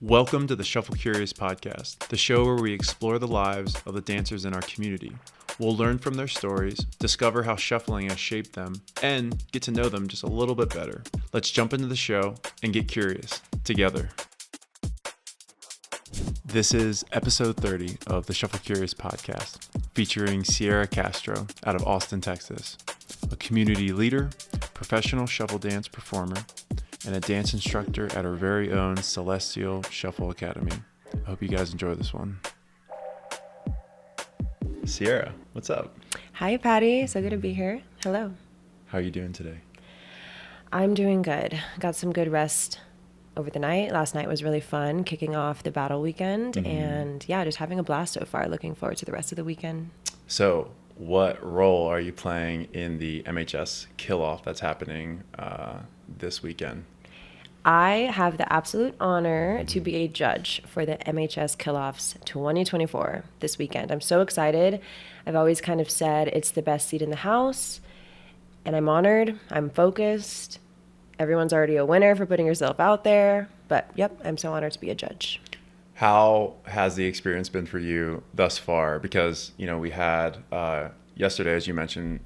Welcome to the Shuffle Curious podcast, the show where we explore the lives of the dancers in our community. We'll learn from their stories, discover how shuffling has shaped them, and get to know them just a little bit better. Let's jump into the show and get curious together. This is episode 30 of the Shuffle Curious podcast, featuring Ciara Castro out of Austin, Texas, a community leader, professional shuffle dance performer, and a dance instructor at our very own Celestial Shuffle Academy. I hope you guys enjoy this one. Ciara, what's up? Hi, Patty. So good to be here. Hello. How are you doing today? I'm doing good. Got some good rest over the night. Last night was really fun, kicking off the battle weekend. And yeah, just having a blast so far. Looking forward to the rest of the weekend. So what role are you playing in the MHS kill-off that's happening this weekend? I have the absolute honor to be a judge for the MHS Kill-Offs 2024 this weekend. I'm so excited. I've always kind of said it's the best seat in the house, and I'm honored. I'm focused. Everyone's already a winner for putting yourself out there, but yep, I'm so honored to be a judge. How has the experience been for you thus far? Because, you know, we had yesterday, as you mentioned,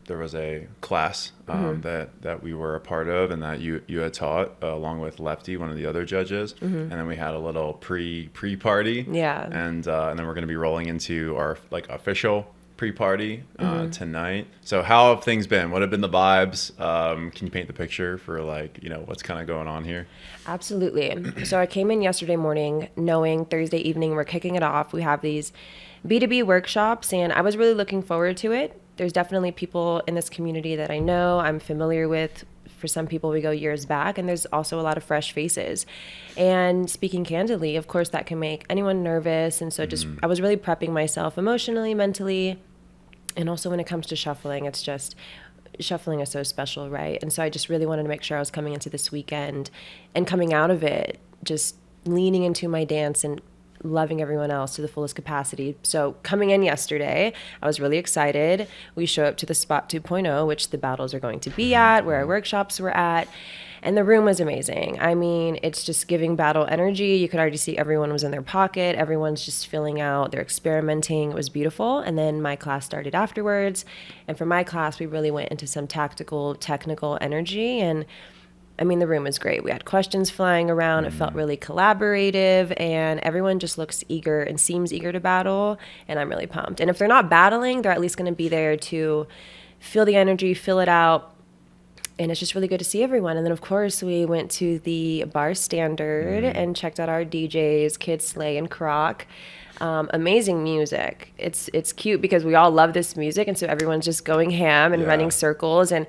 there was a class that we were a part of and that you had taught along with Lefty, one of the other judges. And then we had a little pre-party. Yeah. And then we're going to be rolling into our official pre-party tonight. So how have things been? What have been the vibes? Can you paint the picture for what's kind of going on here? Absolutely. So I came in yesterday morning knowing Thursday evening we're kicking it off. We have these B2B workshops, and I was really looking forward to it. There's definitely people in this community that I know, I'm familiar with. For some people, we go years back, and there's also a lot of fresh faces. And speaking candidly, of course, that can make anyone nervous. And so I was really prepping myself emotionally, mentally, and also when it comes to shuffling, it's just shuffling is so special, right? And so I just really wanted to make sure I was coming into this weekend and coming out of it, just leaning into my dance and loving everyone else to the fullest capacity. So coming in yesterday, I was really excited. We show up to the spot 2.0, which the battles are going to be at, where our workshops were at. And the room was amazing. I mean, it's just giving battle energy. You could already see everyone was in their pocket. Everyone's just filling out. They're experimenting. It was beautiful. And then my class started afterwards. And for my class, we really went into some tactical, technical energy. And I mean, the room was great. We had questions flying around. It felt really collaborative, and everyone just looks eager and seems eager to battle, and I'm really pumped. And if they're not battling, they're at least going to be there to feel the energy, fill it out, and it's just really good to see everyone. And then, of course, we went to the Bar Standard and checked out our DJs, Kid Slay and Croc. Amazing music. It's cute because we all love this music, and so everyone's just going ham and running circles, and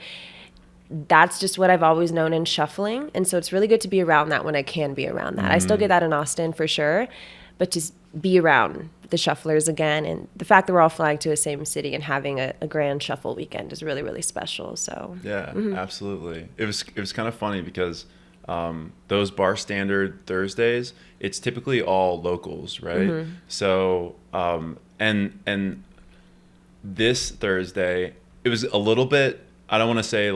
that's just what I've always known in shuffling. And so it's really good to be around that when I can be around that. I still get that in Austin for sure, but just be around the shufflers again. And the fact that we're all flying to the same city and having a grand shuffle weekend is really, really special. So yeah, absolutely. It was kind of funny because those Bar Standard Thursdays, it's typically all locals, right? So and this Thursday, it was a little bit, I don't want to say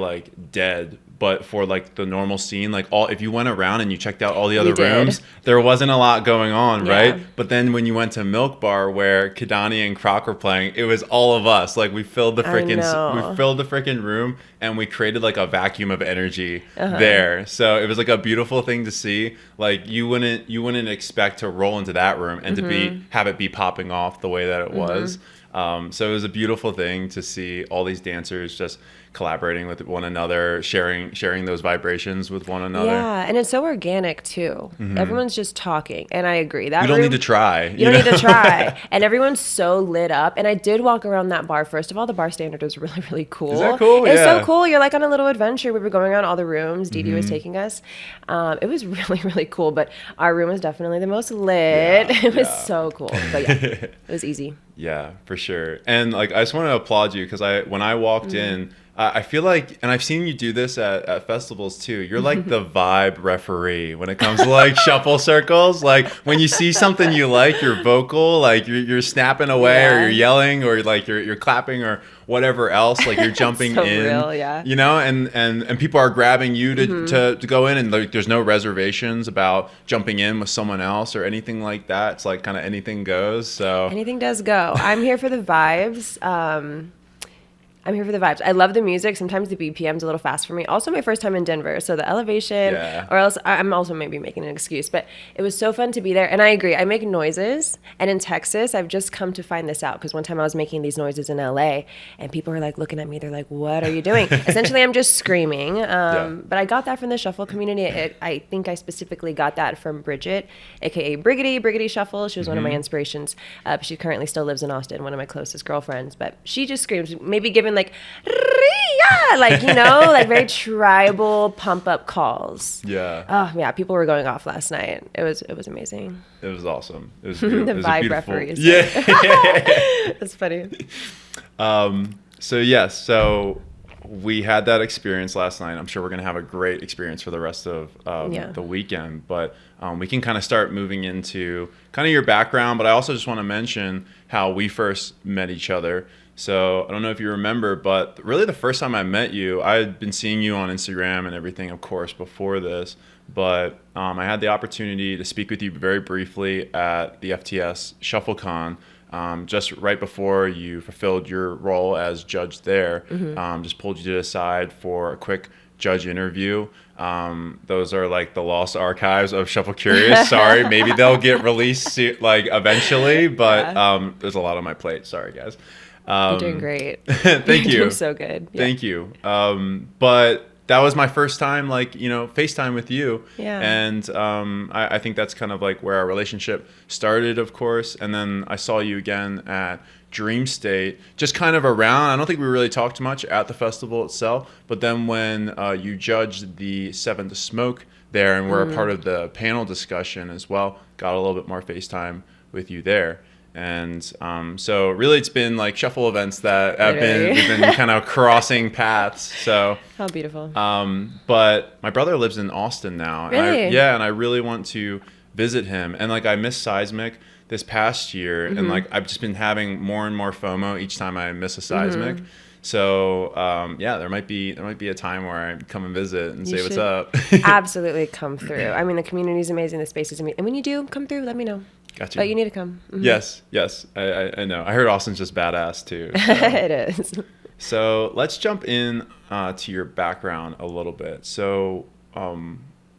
dead, but for the normal scene, if you went around and you checked out all the other rooms, there wasn't a lot going on, right? But then when you went to Milk Bar where Kidani and Croc were playing, it was all of us. We filled the freaking room, and we created a vacuum of energy there. So it was a beautiful thing to see. You wouldn't expect to roll into that room and to have it be popping off the way that it was. So it was a beautiful thing to see all these dancers just collaborating with one another, sharing those vibrations with one another. Yeah, and it's so organic too. Everyone's just talking, and I agree. That you don't need to try. You don't need to try. And everyone's so lit up. And I did walk around that bar. First of all, the Bar Standard was really, really cool. Is that cool? It's so cool. You're on a little adventure. We were going around all the rooms. Dee Dee was taking us. It was really, really cool. But our room was definitely the most lit. It was so cool. But yeah, it was easy. Yeah, for sure. And I just want to applaud you because when I walked in, I feel like, and I've seen you do this at festivals too, you're the vibe referee when it comes to shuffle circles. When you see something you like, you're vocal, you're snapping away or you're yelling or you're clapping or whatever else, like you're jumping So in, real, yeah. you know, and people are grabbing you to go in, and like there's no reservations about jumping in with someone else or anything like that. It's like kind of anything goes. So Anything does go. I'm here for the vibes. I'm here for the vibes. I love the music. Sometimes the BPM's a little fast for me. Also, my first time in Denver, so the elevation, or else I'm also maybe making an excuse, but it was so fun to be there. And I agree, I make noises. And in Texas, I've just come to find this out because one time I was making these noises in LA and people were like looking at me. They're like, what are you doing? Essentially, I'm just screaming. But I got that from the shuffle community. I think I specifically got that from Bridget, aka Briggity Shuffle. She was one of my inspirations. She currently still lives in Austin, one of my closest girlfriends. But she just screams, maybe given like, like, you know, like very tribal pump up calls. Yeah. Oh yeah, people were going off last night. It was amazing. It was awesome. It was beautiful. The it was vibe beautiful, referees. Yeah. That's funny. So yes, so we had that experience last night. I'm sure we're gonna have a great experience for the rest of the weekend. But we can kind of start moving into kind of your background. But I also just want to mention how we first met each other. So I don't know if you remember, but really the first time I met you, I had been seeing you on Instagram and everything, of course, before this. But I had the opportunity to speak with you very briefly at the FTS ShuffleCon, just right before you fulfilled your role as judge there. Just pulled you to the side for a quick judge interview. Those are like the lost archives of Shuffle Curious. Sorry, maybe they'll get released like eventually, but there's a lot on my plate. Sorry, guys. You're doing great. Thank you. You're doing so good. Yeah. Thank you. But that was my first time, like, you know, FaceTime with you. Yeah. And I think that's kind of like where our relationship started, of course. And then I saw you again at Dream State, just kind of around. I don't think we really talked much at the festival itself. But then when you judged the Seven to Smoke there and were a part of the panel discussion as well, got a little bit more FaceTime with you there. And so really it's been like shuffle events that we've been kind of crossing paths. So how beautiful. But my brother lives in Austin now. Really? And I really want to visit him. And like I missed Seismic this past year, and like I've just been having more and more FOMO each time I miss a Seismic. So there might be a time where I come and visit and say what's up. Absolutely come through. I mean, the community is amazing, the space is amazing, and when you do come through, let me know. Gotcha. But you need to come. Yes, I know. I heard Austin's just badass too. So. It is. So let's jump in to your background a little bit. So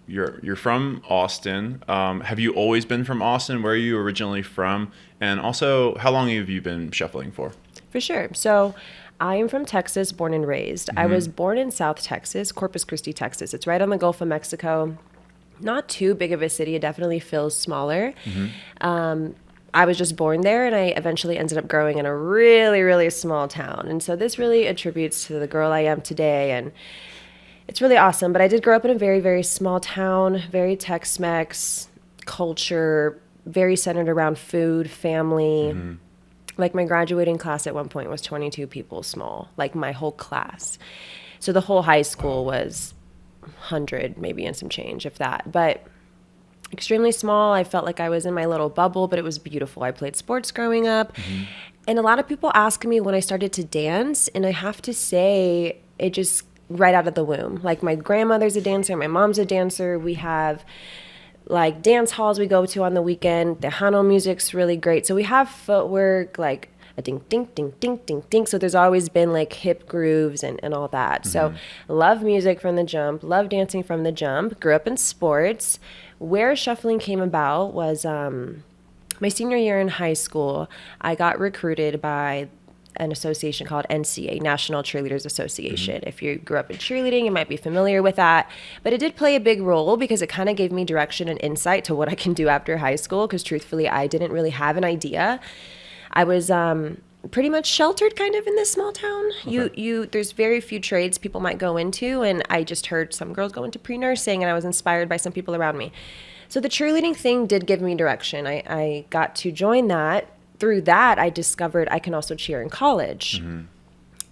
you're from Austin. Have you always been from Austin? Where are you originally from? And also, how long have you been shuffling for? For sure. So I am from Texas, born and raised. I was born in South Texas, Corpus Christi, Texas. It's right on the Gulf of Mexico. Not too big of a city. It definitely feels smaller. I was just born there, and I eventually ended up growing in a really, really small town. And so this really attributes to the girl I am today, and it's really awesome. But I did grow up in a very, very small town, very Tex-Mex culture, very centered around food, family. Like my graduating class at one point was 22 people small, like my whole class. So the whole high school was 100 maybe and some change, if that, but extremely small. I felt like I was in my little bubble, but it was beautiful. I played sports growing up, and a lot of people ask me when I started to dance, and I have to say it just right out of the womb. Like my grandmother's a dancer, my mom's a dancer. We have like dance halls we go to on the weekend. The Hano music's really great, so we have footwork like a ding, ding, ding, ding, ding, ding. So there's always been like hip grooves and all that. So love music from the jump, love dancing from the jump, grew up in sports. Where shuffling came about was my senior year in high school. I got recruited by an association called NCA, National Cheerleaders Association. If you grew up in cheerleading, you might be familiar with that. But it did play a big role because it kind of gave me direction and insight to what I can do after high school, because truthfully, I didn't really have an idea. I was pretty much sheltered kind of in this small town. Okay. There's very few trades people might go into, and I just heard some girls go into pre-nursing, and I was inspired by some people around me. So the cheerleading thing did give me direction. I got to join that. Through that, I discovered I can also cheer in college.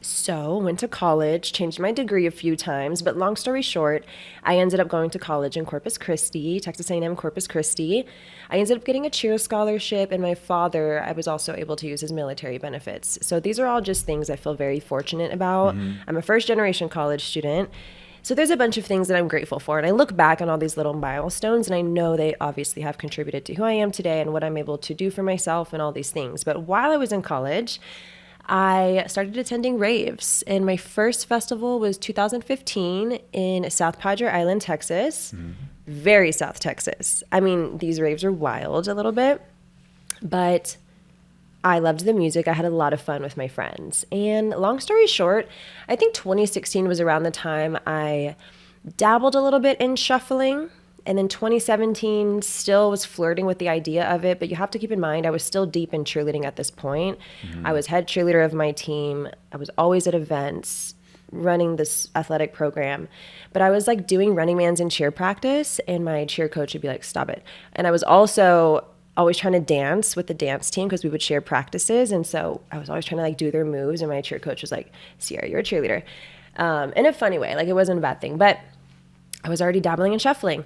So went to college, changed my degree a few times, but long story short, I ended up going to college in Corpus Christi, Texas A&M Corpus Christi. I ended up getting a cheer scholarship, and my father, I was also able to use his military benefits. So these are all just things I feel very fortunate about. I'm a first generation college student. So there's a bunch of things that I'm grateful for. And I look back on all these little milestones, and I know they obviously have contributed to who I am today and what I'm able to do for myself and all these things. But while I was in college, I started attending raves, and my first festival was 2015 in South Padre Island, Texas. Very South Texas. I mean, these raves are wild a little bit, but I loved the music. I had a lot of fun with my friends. And long story short, I think 2016 was around the time I dabbled a little bit in shuffling. And then 2017 still was flirting with the idea of it, but you have to keep in mind I was still deep in cheerleading at this point. I was head cheerleader of my team. I was always at events, running this athletic program. But I was like doing running mans in cheer practice, and my cheer coach would be like, stop it. And I was also always trying to dance with the dance team because we would share practices. And so I was always trying to like do their moves, and my cheer coach was like, Ciara, you're a cheerleader. In a funny way, like it wasn't a bad thing, but I was already dabbling in shuffling.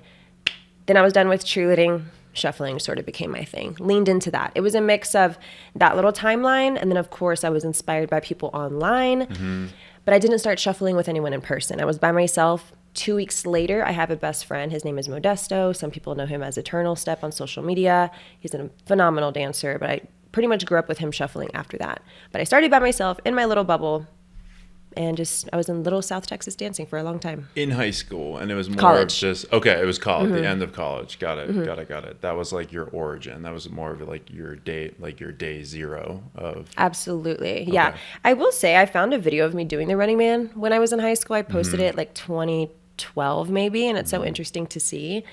Then I was done with cheerleading. Shuffling sort of became my thing. Leaned into that. It was a mix of that little timeline, and then of course I was inspired by people online, but I didn't start shuffling with anyone in person. I was by myself. 2 weeks later, I have a best friend. His name is Modesto. Some people know him as Eternal Step on social media. He's a phenomenal dancer, but I pretty much grew up with him shuffling after that. But I started by myself in my little bubble, and I was in Little South Texas dancing for a long time. In high school, and it was more college. of just, okay, it was college, the end of college. Got it. That was like your origin. That was more of like your day zero of. Absolutely. Okay. Yeah. I will say I found a video of me doing the Running Man when I was in high school. I posted it like 2012 maybe, and it's so interesting to see.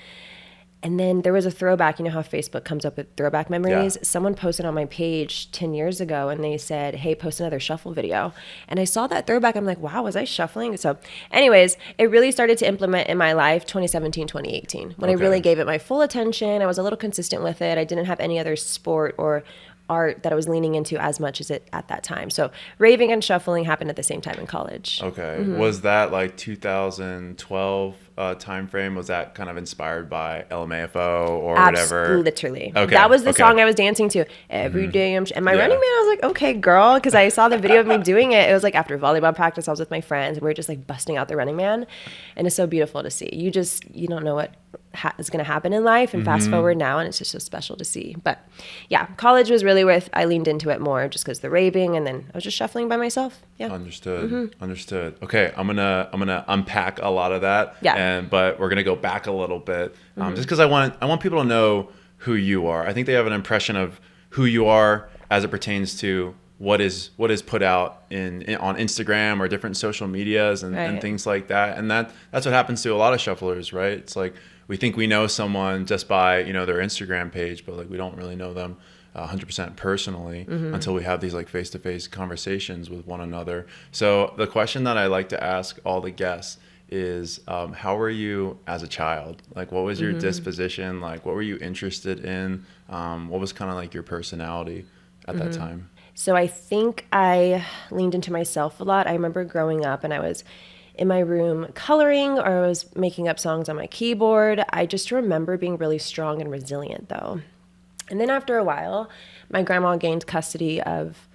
And then there was a throwback. You know how Facebook comes up with throwback memories? Yeah. Someone posted on my page 10 years ago, and they said, hey, post another shuffle video. And I saw that throwback. I'm like, wow, was I shuffling? So anyways, it really started to implement in my life 2017, 2018, when I really gave it my full attention. I was a little consistent with it. I didn't have any other sport or art that I was leaning into as much as it at that time. So raving and shuffling happened at the same time in college. Okay. Was that like 2012 time frame? Was that kind of inspired by LMAFO or whatever? Literally. Okay. That was the song I was dancing to every day. And my running man, I was like, okay, girl, because I saw the video of me doing it. It was like after volleyball practice, I was with my friends, and we were just like busting out the Running Man. And it's so beautiful to see. You don't know what is going to happen in life, and fast forward now, and it's just so special to see. But yeah, college was really where I leaned into it more, just because the raving, and then I was just shuffling by myself. Yeah. Understood. Okay, I'm gonna unpack a lot of that. Yeah. But we're gonna go back a little bit, just because I want people to know who you are. I think they have an impression of who you are as it pertains to what is put out on Instagram or different social medias and things like that. And that's what happens to a lot of shufflers, right? It's like we think we know someone just by their Instagram page, but like we don't really know them 100% personally until we have these like face-to-face conversations with one another. So the question that I like to ask all the guests is, how were you as a child? Like, what was your disposition? Like, what were you interested in? What was kind of like your personality at that time? So I think I leaned into myself a lot. I remember growing up, and I was in my room coloring, or I was making up songs on my keyboard. I just remember being really strong and resilient, though. And then after a while, my grandma gained custody of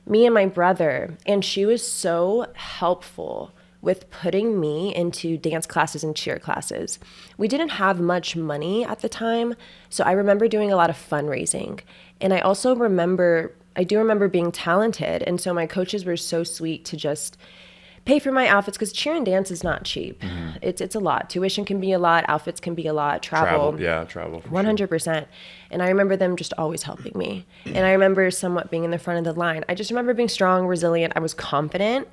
me and my brother, and she was so helpful with putting me into dance classes and cheer classes. We didn't have much money at the time, so I remember doing a lot of fundraising. And I do remember being talented, and so my coaches were so sweet to just pay for my outfits, because cheer and dance is not cheap. It's a lot. Tuition can be a lot. Outfits can be a lot. Travel. Travel. 100%. Sure. And I remember them just always helping me. And I remember somewhat being in the front of the line. I just remember being strong, resilient. I was confident.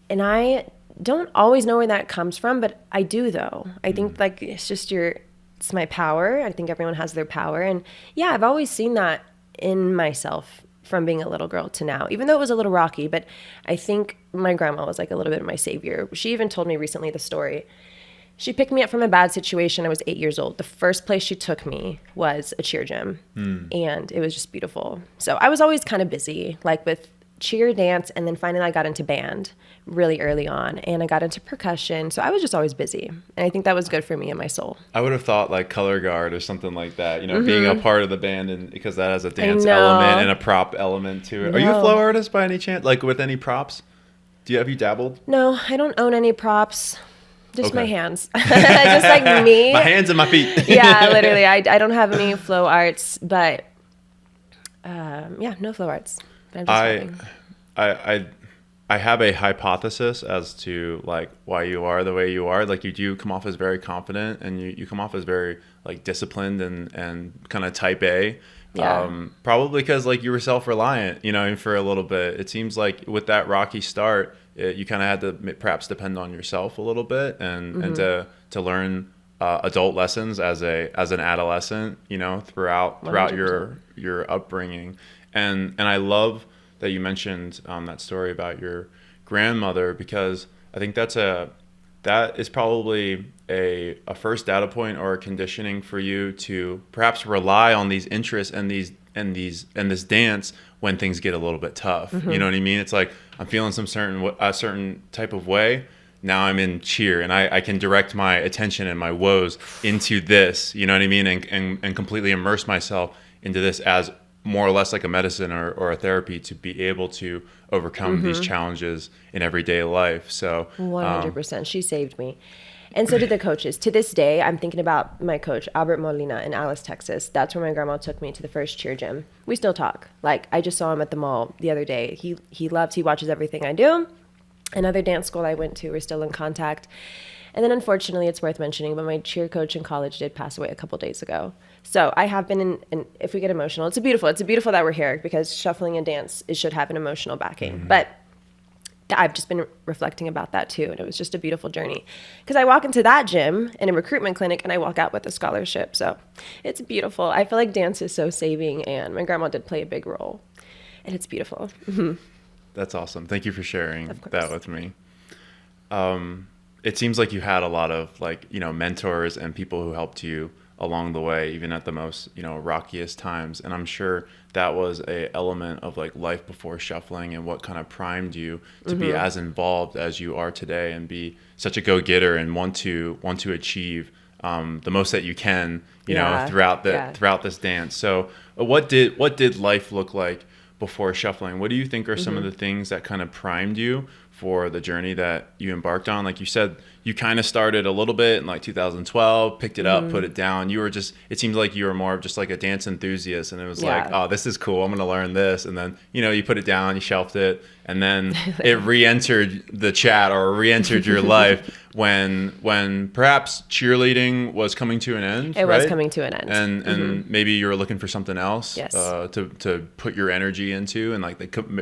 And I don't always know where that comes from, but I do, though. I think like it's my power. I think everyone has their power. And yeah, I've always seen that in myself from being a little girl to now, even though it was a little rocky. But I think my grandma was like a little bit of my savior. She even told me recently the story. She picked me up from a bad situation. I was 8 years old. The first place she took me was a cheer gym, and it was just beautiful. So I was always kind of busy, like with cheer, dance, and then finally I got into band really early on, and I got into percussion. So I was just always busy, and I think that was good for me and my soul. I would have thought like color guard or something like that, being a part of the band, and because that has a dance element and a prop element to it. Are you a flow artist by any chance? Like with any props? Have you dabbled? No, I don't own any props. Just my hands. Just like me. My hands and my feet. Yeah, literally. I don't have any flow arts, but no flow arts. But I'm just I have a hypothesis as to like why you are the way you are. Like you do come off as very confident, and you come off as very like disciplined and kind of type A. Yeah. Probably because like you were self-reliant, for a little bit. It seems like with that rocky start, you kind of had to perhaps depend on yourself a little bit, and to learn adult lessons as an adolescent, throughout 100%. your upbringing. And I love that you mentioned that story about your grandmother, because I think that is probably a first data point or a conditioning for you to perhaps rely on these interests and this dance when things get a little bit tough. You know what I mean? It's like I'm feeling a certain type of way. Now I'm in cheer, and I can direct my attention and my woes into this. You know what I mean? And completely immerse myself into this as more or less like a medicine or a therapy to be able to overcome these challenges in everyday life. So 100%, she saved me. And so did the coaches. To this day, I'm thinking about my coach, Albert Molina in Alice, Texas. That's where my grandma took me to the first cheer gym. We still talk. Like, I just saw him at the mall the other day. He watches everything I do. Another dance school I went to, we're still in contact. And then unfortunately, it's worth mentioning, but my cheer coach in college did pass away a couple days ago. So I have been in, if we get emotional, it's beautiful that we're here, because shuffling and dance, it should have an emotional backing. But I've just been reflecting about that too. And it was just a beautiful journey, because I walk into that gym in a recruitment clinic and I walk out with a scholarship. So it's beautiful. I feel like dance is so saving, and my grandma did play a big role, and it's beautiful. That's awesome. Thank you for sharing that with me. It seems like you had a lot of mentors and people who helped you along the way, even at the most, rockiest times. And I'm sure that was a element of like life before shuffling, and what kind of primed you to be as involved as you are today, and be such a go-getter and want to achieve the most that you can, throughout this dance. So what did life look like before shuffling? What do you think are some of the things that kind of primed you for the journey that you embarked on? Like you said, you kind of started a little bit in like 2012, picked it up, put it down. It seemed like you were more of just like a dance enthusiast, and it was like, oh, this is cool, I'm going to learn this. And then, you put it down, you shelved it, and then it re-entered the chat, or re-entered your life when perhaps cheerleading was coming to an end. It was coming to an end. And maybe you were looking for something else. Yes. To put your energy into, and like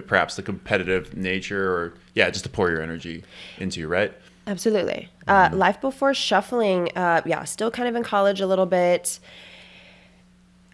perhaps the competitive nature, or just to pour your energy into, right? Absolutely. Life before shuffling, still kind of in college a little bit.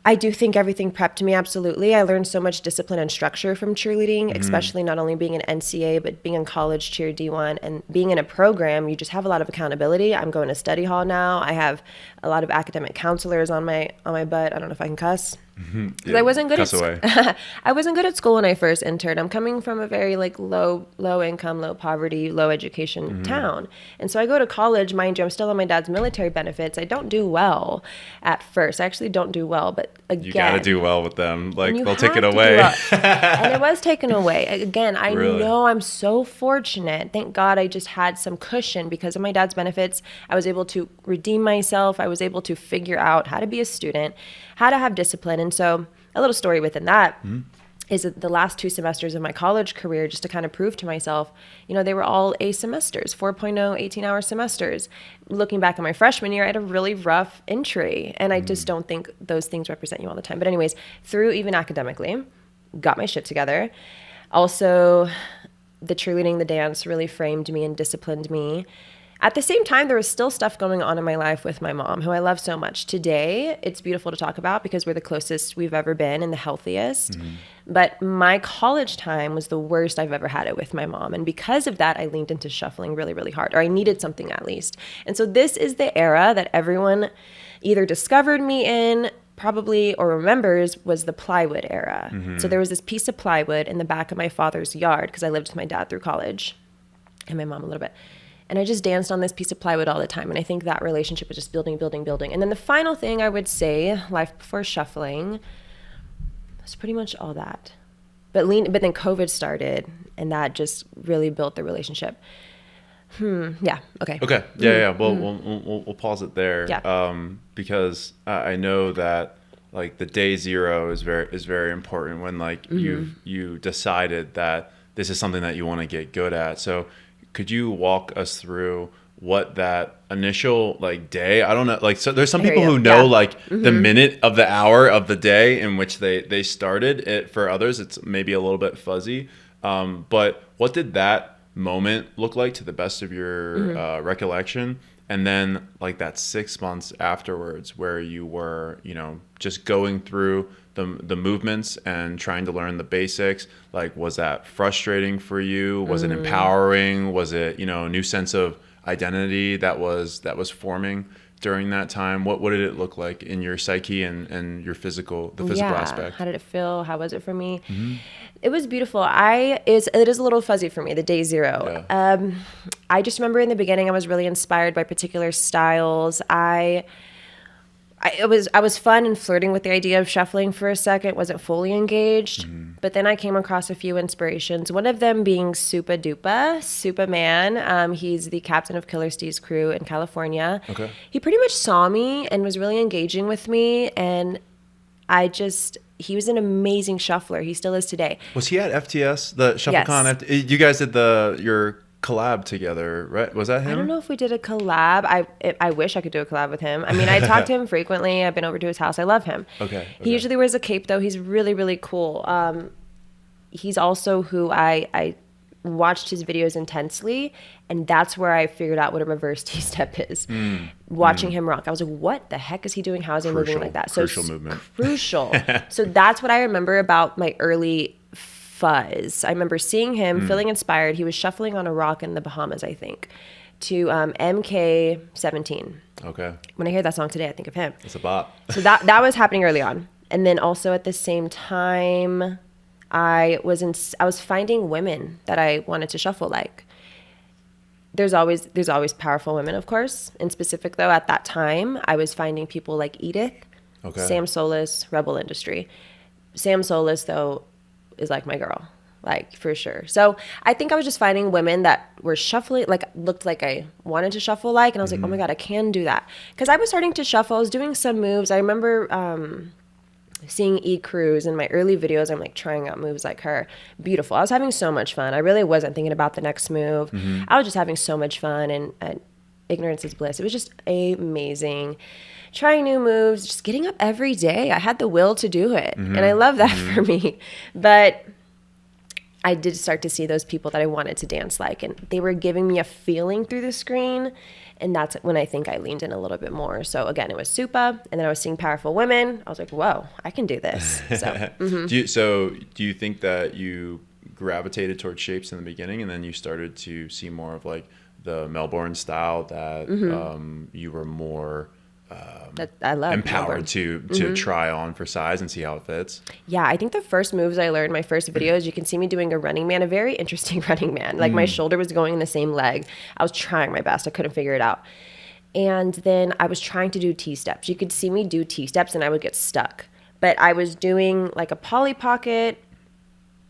I do think everything prepped me, absolutely. I learned so much discipline and structure from cheerleading, especially not only being an NCA, but being in college cheer D1 and being in a program. You just have a lot of accountability. I'm going to study hall now. I have a lot of academic counselors on my butt. I don't know if I can cuss. Yeah, I wasn't good I wasn't good at school when I first entered. I'm coming from a very low income, low poverty, low education town. And so I go to college, mind you, I'm still on my dad's military benefits. I don't do well at first. I actually don't do well, but again, you got to do well with them. Like they'll take it away. And it was taken away. Again, I know I'm so fortunate. Thank God I just had some cushion because of my dad's benefits. I was able to redeem myself. I was able to figure out how to be a student, how to have discipline. And so a little story within that is that the last 2 semesters of my college career, just to kind of prove to myself, they were all A semesters, 4.0, 18-hour semesters. Looking back at my freshman year, I had a really rough entry. And I just don't think those things represent you all the time. But anyways, through even academically, got my shit together. Also, the cheerleading, the dance really framed me and disciplined me. At the same time, there was still stuff going on in my life with my mom, who I love so much. Today, it's beautiful to talk about because we're the closest we've ever been and the healthiest. But my college time was the worst I've ever had it with my mom. And because of that, I leaned into shuffling really, really hard, or I needed something at least. And so this is the era that everyone either discovered me in probably or remembers was the plywood era. So there was this piece of plywood in the back of my father's yard because I lived with my dad through college and my mom a little bit. And I just danced on this piece of plywood all the time. And I think that relationship was just building. And then the final thing I would say, life before shuffling, was pretty much all that. But then COVID started, and that just really built the relationship. Yeah. Okay. Okay. Yeah. Well, we'll pause it there. Yeah. Because I know that like the day zero is very important when like you decided that this is something that you want to get good at. So could you walk us through what that initial like day? I don't know. Like, so there's some people who know like the minute of the hour of the day in which they started it. For others, it's maybe a little bit fuzzy. But what did that moment look like to the best of your recollection? And then like that 6 months afterwards where you were, just going through the movements and trying to learn the basics, like, was that frustrating for you? Was it empowering? Was it, a new sense of identity that was forming during that time? What did it look like in your psyche and your physical aspect? How did it feel? How was it for me? It was beautiful. It is a little fuzzy for me, the day zero. Yeah. I just remember in the beginning, I was really inspired by particular styles. I was fun and flirting with the idea of shuffling for a second, wasn't fully engaged. But then I came across a few inspirations, one of them being Supa Dupa, Superman. He's the captain of Killer Steve's crew in California. Okay. He pretty much saw me and was really engaging with me. And he was an amazing shuffler. He still is today. Was he at FTS, the ShuffleCon? Yes. You guys did your collab together, right? Was that him? I don't know if we did a collab. I wish I could do a collab with him. I mean, I talk to him frequently. I've been over to his house. I love him. Okay. He usually wears a cape, though. He's really, really cool. He's also who I watched his videos intensely, and that's where I figured out what a reverse T-step is. Watching him rock, I was like, what the heck is he doing? How is he moving like that? Crucial movement. Crucial. So that's what I remember about my early fuzz. I remember seeing him, feeling inspired. He was shuffling on a rock in the Bahamas, I think, to MK17. Okay. When I hear that song today, I think of him. It's a bop. So that was happening early on. And then also at the same time, I was finding women that I wanted to shuffle like. There's always powerful women, of course. In specific, though, at that time, I was finding people like Edith, Sam Solis, Rebel Industry. Sam Solis, though, is like my girl, like for sure. So I think I was just finding women that were shuffling, like looked like I wanted to shuffle like, and I was like, oh my God, I can do that. Because I was starting to shuffle. I was doing some moves. I remember seeing E Cruz in my early videos. I'm like trying out moves like her. Beautiful. I was having so much fun. I really wasn't thinking about the next move. I was just having so much fun, and ignorance is bliss. It was just amazing. Trying new moves, just getting up every day. I had the will to do it. And I love that for me. But I did start to see those people that I wanted to dance like, and they were giving me a feeling through the screen. And that's when I think I leaned in a little bit more. So again, it was Supa, and then I was seeing powerful women. I was like, whoa, I can do this. So, do you think that you gravitated towards shapes in the beginning, and then you started to see more of like the Melbourne style that you were more that I love empowered to try on for size and see how it fits? Yeah, I think the first moves I learned, my first videos, you can see me doing a running man, a very interesting running man. Like my shoulder was going in the same leg. I was trying my best. I couldn't figure it out. And then I was trying to do T-steps. You could see me do T-steps and I would get stuck. But I was doing like a Polly Pocket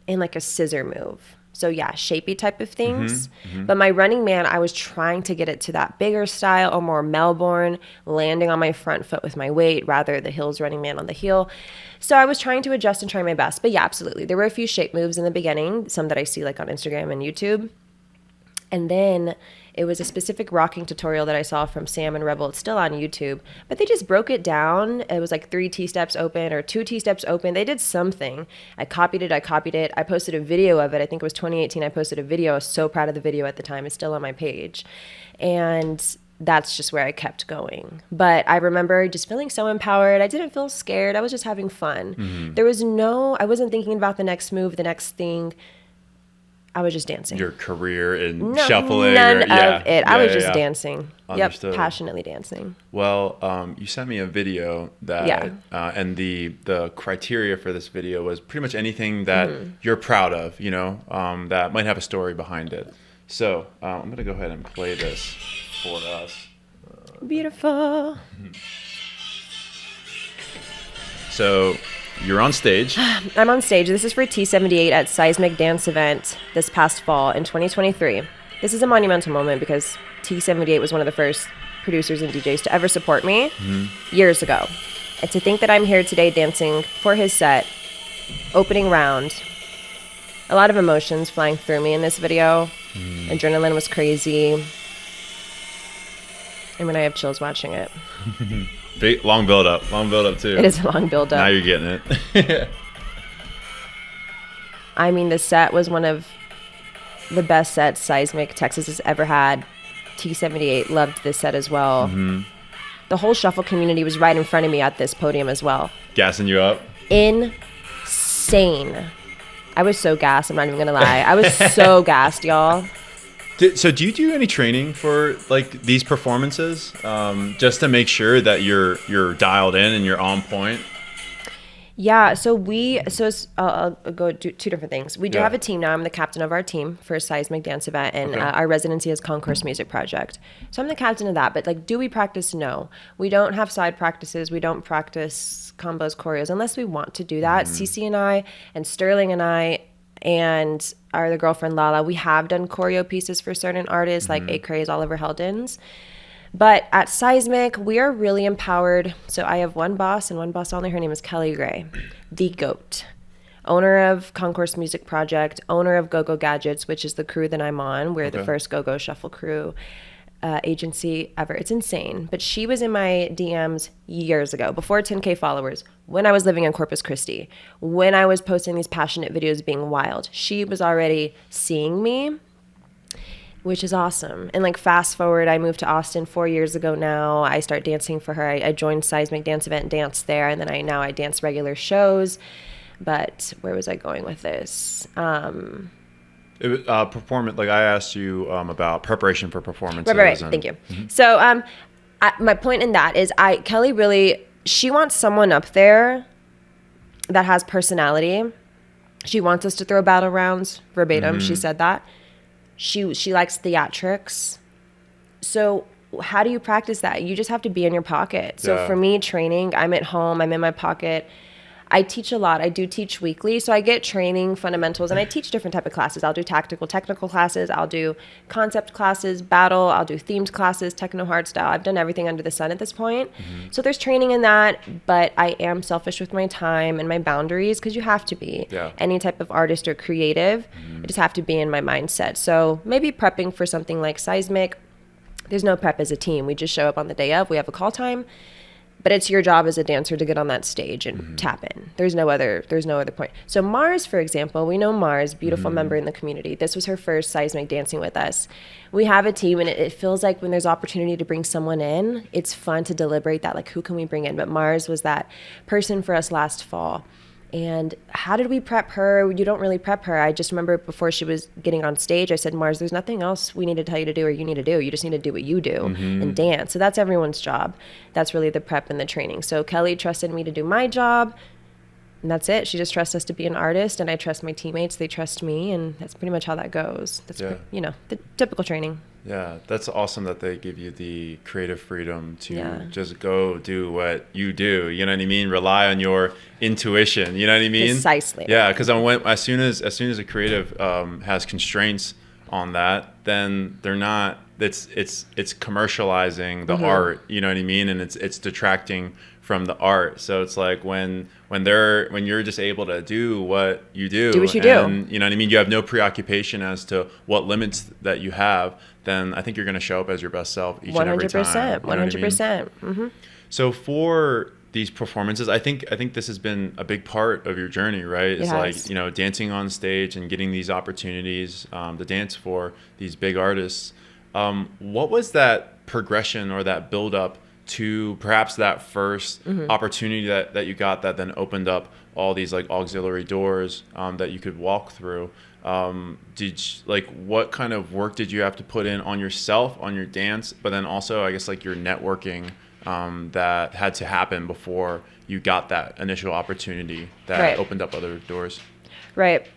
and like a scissor move. So yeah, shapey type of things. But my running man, I was trying to get it to that bigger style or more Melbourne, landing on my front foot with my weight, rather the Hills running man on the heel. So I was trying to adjust and try my best. But yeah, absolutely. There were a few shape moves in the beginning, some that I see like on Instagram and YouTube. And then it was a specific rocking tutorial that I saw from Sam and Rebel. It's still on YouTube, but they just broke it down. It was like 3 T-steps open or 2 T-steps open. They did something. I copied it. I posted a video of it. I think it was 2018. I posted a video. I was so proud of the video at the time. It's still on my page. And that's just where I kept going. But I remember just feeling so empowered. I didn't feel scared. I was just having fun. I wasn't thinking about the next move, the next thing. I was just dancing. Your career in No, shuffling? none or, of yeah, it. yeah, I was yeah, just yeah. dancing. Understood. Yep, passionately dancing. Well, you sent me a video that, and the criteria for this video was pretty much anything that you're proud of, you know, that might have a story behind it. So I'm going to go ahead and play this for us. Beautiful. So you're on stage. I'm on stage. This is for T78 at Seismic dance event this past fall in 2023. This is a monumental moment because T78 was one of the first producers and DJs to ever support me years ago. And to think that I'm here today dancing for his set, opening round, a lot of emotions flying through me in this video. Adrenaline was crazy. And when I have chills watching it. Big, long build up too. It is a long build up. Now you're getting it. I mean, the set was one of the best sets Seismic Texas has ever had. T78 loved this set as well. The whole shuffle community was right in front of me at this podium as well. Gassing you up? Insane. I was so gassed, I'm not even gonna lie. I was so gassed, y'all. So do you do any training for like these performances, just to make sure that you're dialed in and you're on point? Yeah, I'll go do two different things. We do have a team now. I'm the captain of our team for a Seismic dance event, and our residency is Concourse Project. So I'm the captain of that. But like, do we practice? No, we don't have side practices. We don't practice combos, choreos unless we want to do that. Cece and I, and Sterling and I, and our other girlfriend Lala, we have done choreo pieces for certain artists like A-Craze, Oliver Heldens. But at Seismic, we are really empowered. So I have one boss and one boss only. Her name is Kelly Gray, the GOAT, owner of Concourse Project, owner of Go-Go Gadgets, which is the crew that I'm on. We're the first Go-Go Shuffle crew agency ever. It's insane. But she was in my DMs years ago, before 10K followers, when I was living in Corpus Christi, when I was posting these passionate videos being wild. She was already seeing me, which is awesome. And like fast forward, I moved to Austin 4 years ago now. I start dancing for her. I joined Seismic dance event and danced there. And then I dance regular shows. But where was I going with this? It was performance. Like I asked you about preparation for performances. Right. Thank you. So my point in that is Kelly really, she wants someone up there that has personality. She wants us to throw battle rounds verbatim. She said that. She likes theatrics. So how do you practice that? You just have to be in your pocket. So for me, training, I'm at home, I'm in my pocket. I teach a lot. I do teach weekly. So I get training fundamentals and I teach different type of classes. I'll do technical classes. I'll do concept classes, battle. I'll do themed classes, techno hardstyle. I've done everything under the sun at this point. So there's training in that, but I am selfish with my time and my boundaries because you have to be. Any type of artist or creative, I just have to be in my mindset. So maybe prepping for something like Seismic, there's no prep as a team. We just show up on the day of. We have a call time. But it's your job as a dancer to get on that stage and tap in. There's no other point. So Mars, for example, we know Mars, beautiful member in the community. This was her first Seismic dancing with us. We have a team, and it feels like when there's opportunity to bring someone in, it's fun to deliberate that, like, who can we bring in? But Mars was that person for us last fall. And how did we prep her? You don't really prep her. I just remember before she was getting on stage, I said, Mars, there's nothing else we need to tell you to do or you need to do. You just need to do what you do and dance. So that's everyone's job. That's really the prep and the training. So Kelly trusted me to do my job. And that's it. She just trusts us to be an artist. And I trust my teammates. They trust me. And that's pretty much how that goes. That's, the typical training. Yeah, that's awesome that they give you the creative freedom to just go do what you do. You know what I mean? Rely on your intuition. You know what I mean? Precisely. Yeah, because as soon as a creative has constraints on that, then they're not. It's commercializing the art. You know what I mean? And it's detracting from the art. So it's like when you're just able to do what you do. Do what you and, do. You know what I mean? You have no preoccupation as to what limits that you have. Then I think you're going to show up as your best self each and every time. 100%. So for these performances, I think this has been a big part of your journey, right? It's like, dancing on stage and getting these opportunities to dance for these big artists. What was that progression or that build up to perhaps that first opportunity that you got that then opened up all these like auxiliary doors that you could walk through. What kind of work did you have to put in on yourself, on your dance, but then also I guess like your networking that had to happen before you got that initial opportunity that opened up other doors? Right.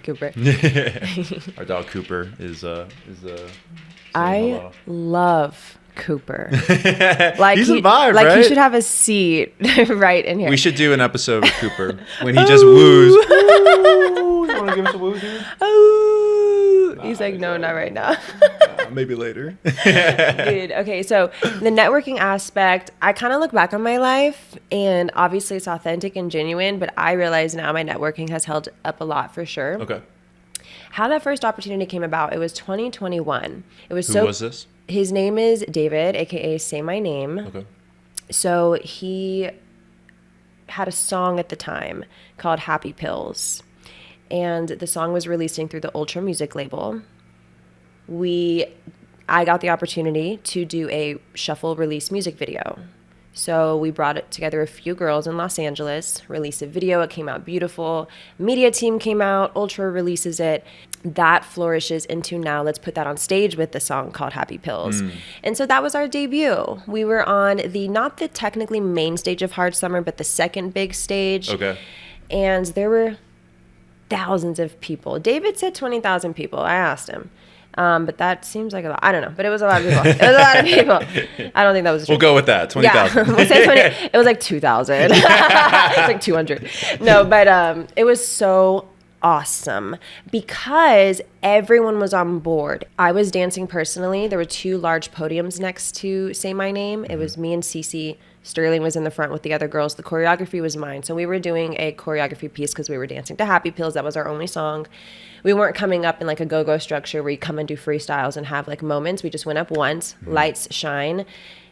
Cooper. Our dog Cooper is I love Cooper. He's a vibe, like right? he should have a seat right in here. We should do an episode with Cooper when he just woos. Ooh, you want to give us a woo, dude? Ooh. He's like, no, not right now. Maybe later. Dude, okay, so the networking aspect, I kind of look back on my life, and obviously it's authentic and genuine, but I realize now my networking has held up a lot for sure. Okay. How that first opportunity came about, it was 2021. It was Who was this? His name is David, aka Say My Name. Okay. So he had a song at the time called Happy Pills, and the song was releasing through the Ultra Music label. I got the opportunity to do a shuffle release music video. So we brought it together, a few girls in Los Angeles, released a video. It came out beautiful. Media team came out, Ultra releases it. That flourishes into now let's put that on stage with the song called Happy Pills. And so that was our debut. We were on not the technically main stage of Hard Summer, but the second big stage. Okay. And there were thousands of people. David said 20,000 people. I asked him. But that seems like a lot. I don't know. But it was a lot of people. It was a lot of people. I don't think that was true. We'll go with that. 20,000. Yeah, we'll say 20. It was like 2,000. It's like 200. No, but it was so awesome because everyone was on board. I was dancing personally. There were two large podiums next to Say My Name. It was me and Cece. Sterling was in the front with the other girls. The choreography was mine. So we were doing a choreography piece because we were dancing to Happy Pills. That was our only song. We weren't coming up in like a go-go structure where you come and do freestyles and have like moments. We just went up once, lights shine.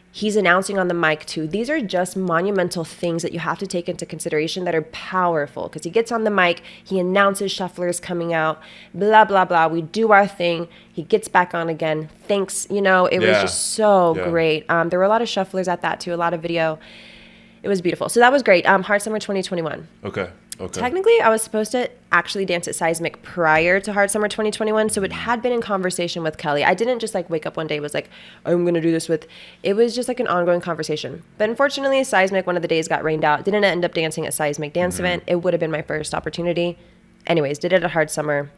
He's announcing on the mic too. These are just monumental things that you have to take into consideration that are powerful because he gets on the mic, he announces shufflers coming out, blah, blah, blah. We do our thing. He gets back on again. Thanks. It was just so great. There were a lot of shufflers at that too, a lot of video. It was beautiful. So that was great. Hard Summer 2021. Okay. Technically, I was supposed to actually dance at Seismic prior to Hard Summer 2021, so it had been in conversation with Kelly. I didn't just like wake up one day and was like, I'm going to do this with... It was just like an ongoing conversation. But unfortunately, Seismic, one of the days got rained out. Didn't end up dancing at Seismic dance event. It would have been my first opportunity. Anyways, did it at Hard Summer.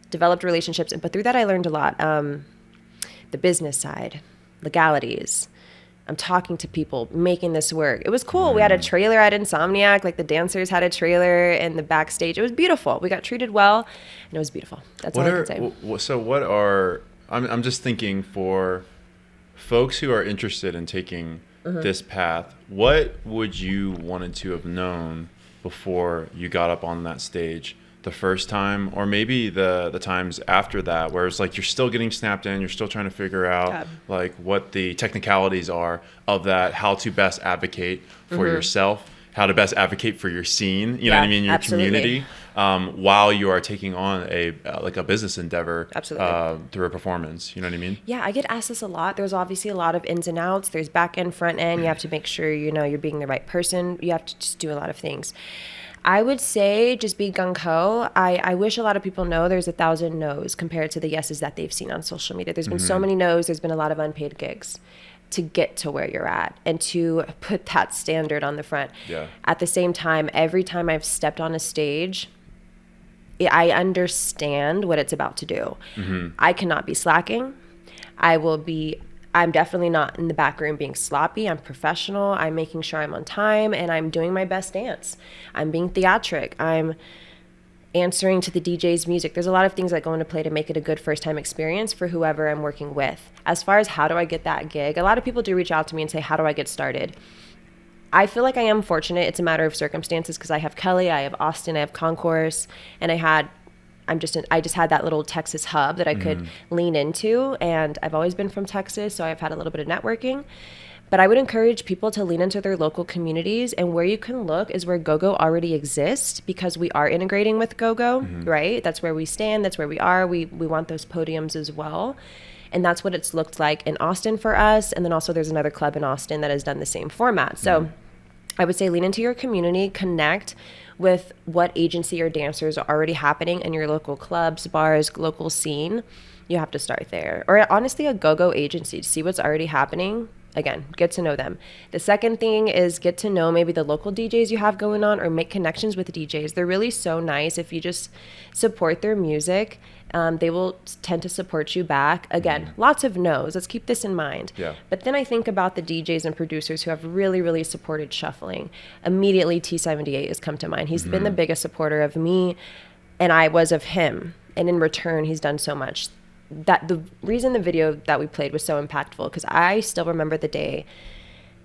Developed relationships. But through that, I learned a lot. The business side, legalities. I'm talking to people, making this work. It was cool. We had a trailer at Insomniac. Like the dancers had a trailer in the backstage. It was beautiful. We got treated well, and it was beautiful. That's all I can say. So I'm just thinking for folks who are interested in taking this path, what would you wanted to have known before you got up on that stage the first time, or maybe the times after that, where it's like you're still getting snapped in, you're still trying to figure out like what the technicalities are of that, how to best advocate for yourself, how to best advocate for your scene, you know what I mean, your community, while you are taking on a business endeavor through a performance, you know what I mean? Yeah, I get asked this a lot. There's obviously a lot of ins and outs. There's back end, front end. You have to make sure you're being the right person. You have to just do a lot of things. I would say just be gung-ho. I wish a lot of people know there's 1,000 no's compared to the yeses that they've seen on social media. There's been so many no's. There's been a lot of unpaid gigs to get to where you're at and to put that standard on the front. Yeah. At the same time, every time I've stepped on a stage, I understand what it's about to do. I cannot be slacking. I'm definitely not in the back room being sloppy. I'm professional. I'm making sure I'm on time and I'm doing my best dance. I'm being theatric. I'm answering to the DJ's music. There's a lot of things that go into play to make it a good first time experience for whoever I'm working with. As far as how do I get that gig, a lot of people do reach out to me and say, how do I get started? I feel like I am fortunate. It's a matter of circumstances because I have Kelly, I have Austin, I have Concourse, and I just had that little Texas hub that I could lean into, and I've always been from Texas, so I've had a little bit of networking. But I would encourage people to lean into their local communities, and where you can look is where GoGo already exists, because we are integrating with GoGo, right? That's where we stand, that's where we are. We want those podiums as well. And that's what it's looked like in Austin for us. And then also there's another club in Austin that has done the same format. So I would say lean into your community, connect with what agency or dancers are already happening in your local clubs, bars, local scene. You have to start there. Or honestly, a go-go agency to see what's already happening. Again, get to know them. The second thing is get to know maybe the local DJs you have going on, or make connections with the DJs. They're really so nice. If you just support their music, they will tend to support you back. Again, lots of no's. Let's keep this in mind. Yeah. But then I think about the DJs and producers who have really, really supported shuffling. Immediately, T78 has come to mind. He's been the biggest supporter of me, and I was of him. And in return, he's done so much. That the reason the video that we played was so impactful, because I still remember the day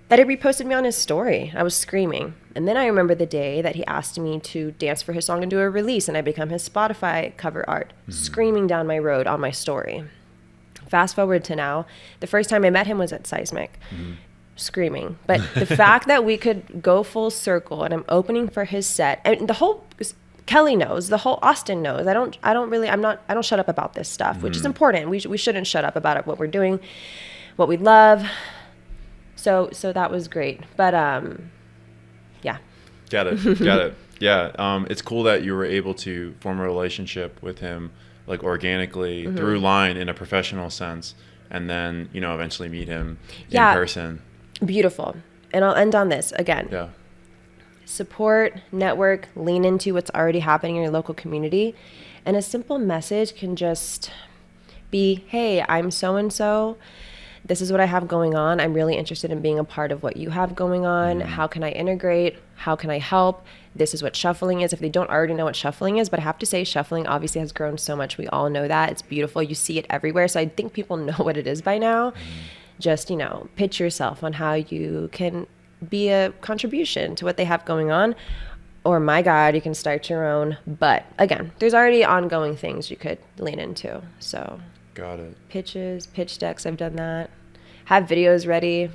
that he reposted me on his story. I was screaming. And then I remember the day that he asked me to dance for his song and do a release, and I become his Spotify cover art, screaming down my road on my story. Fast forward to now, the first time I met him was at Seismic, screaming. But the fact that we could go full circle, and I'm opening for his set, and the whole Kelly knows, the whole Austin knows. I don't shut up about this stuff, which is important. We shouldn't shut up about it, what we're doing, what we love. So that was great. But yeah. Got it. Yeah. It's cool that you were able to form a relationship with him, like organically through line in a professional sense, and then, eventually meet him in person. Beautiful. And I'll end on this again. Yeah. Support, network, lean into what's already happening in your local community. And a simple message can just be, hey, I'm so-and-so. This is what I have going on. I'm really interested in being a part of what you have going on. How can I integrate? How can I help? This is what shuffling is. If they don't already know what shuffling is, but I have to say shuffling obviously has grown so much. We all know that. It's beautiful. You see it everywhere. So I think people know what it is by now. Just, pitch yourself on how you can be a contribution to what they have going on, or my God, you can start your own. But again, there's already ongoing things you could lean into. So got it. Pitches, pitch decks, I've done that. Have videos ready,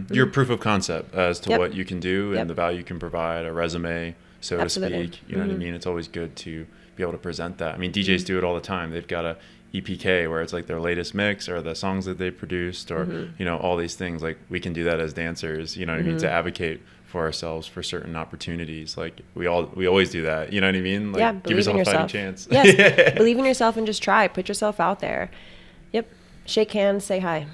Your proof of concept as to what you can do and the value you can provide, a resume, so Absolutely. to speak. You know what I mean? It's always good to be able to present that. I mean, DJs do it all the time. They've got a EPK where it's like their latest mix or the songs that they produced, or all these things. Like, we can do that as dancers, what I mean, to advocate for ourselves for certain opportunities. Like, we always do that, you know what I mean? Like, give yourself a fighting chance. Yes. Believe in yourself and just try. Put yourself out there. Yep. Shake hands, say hi.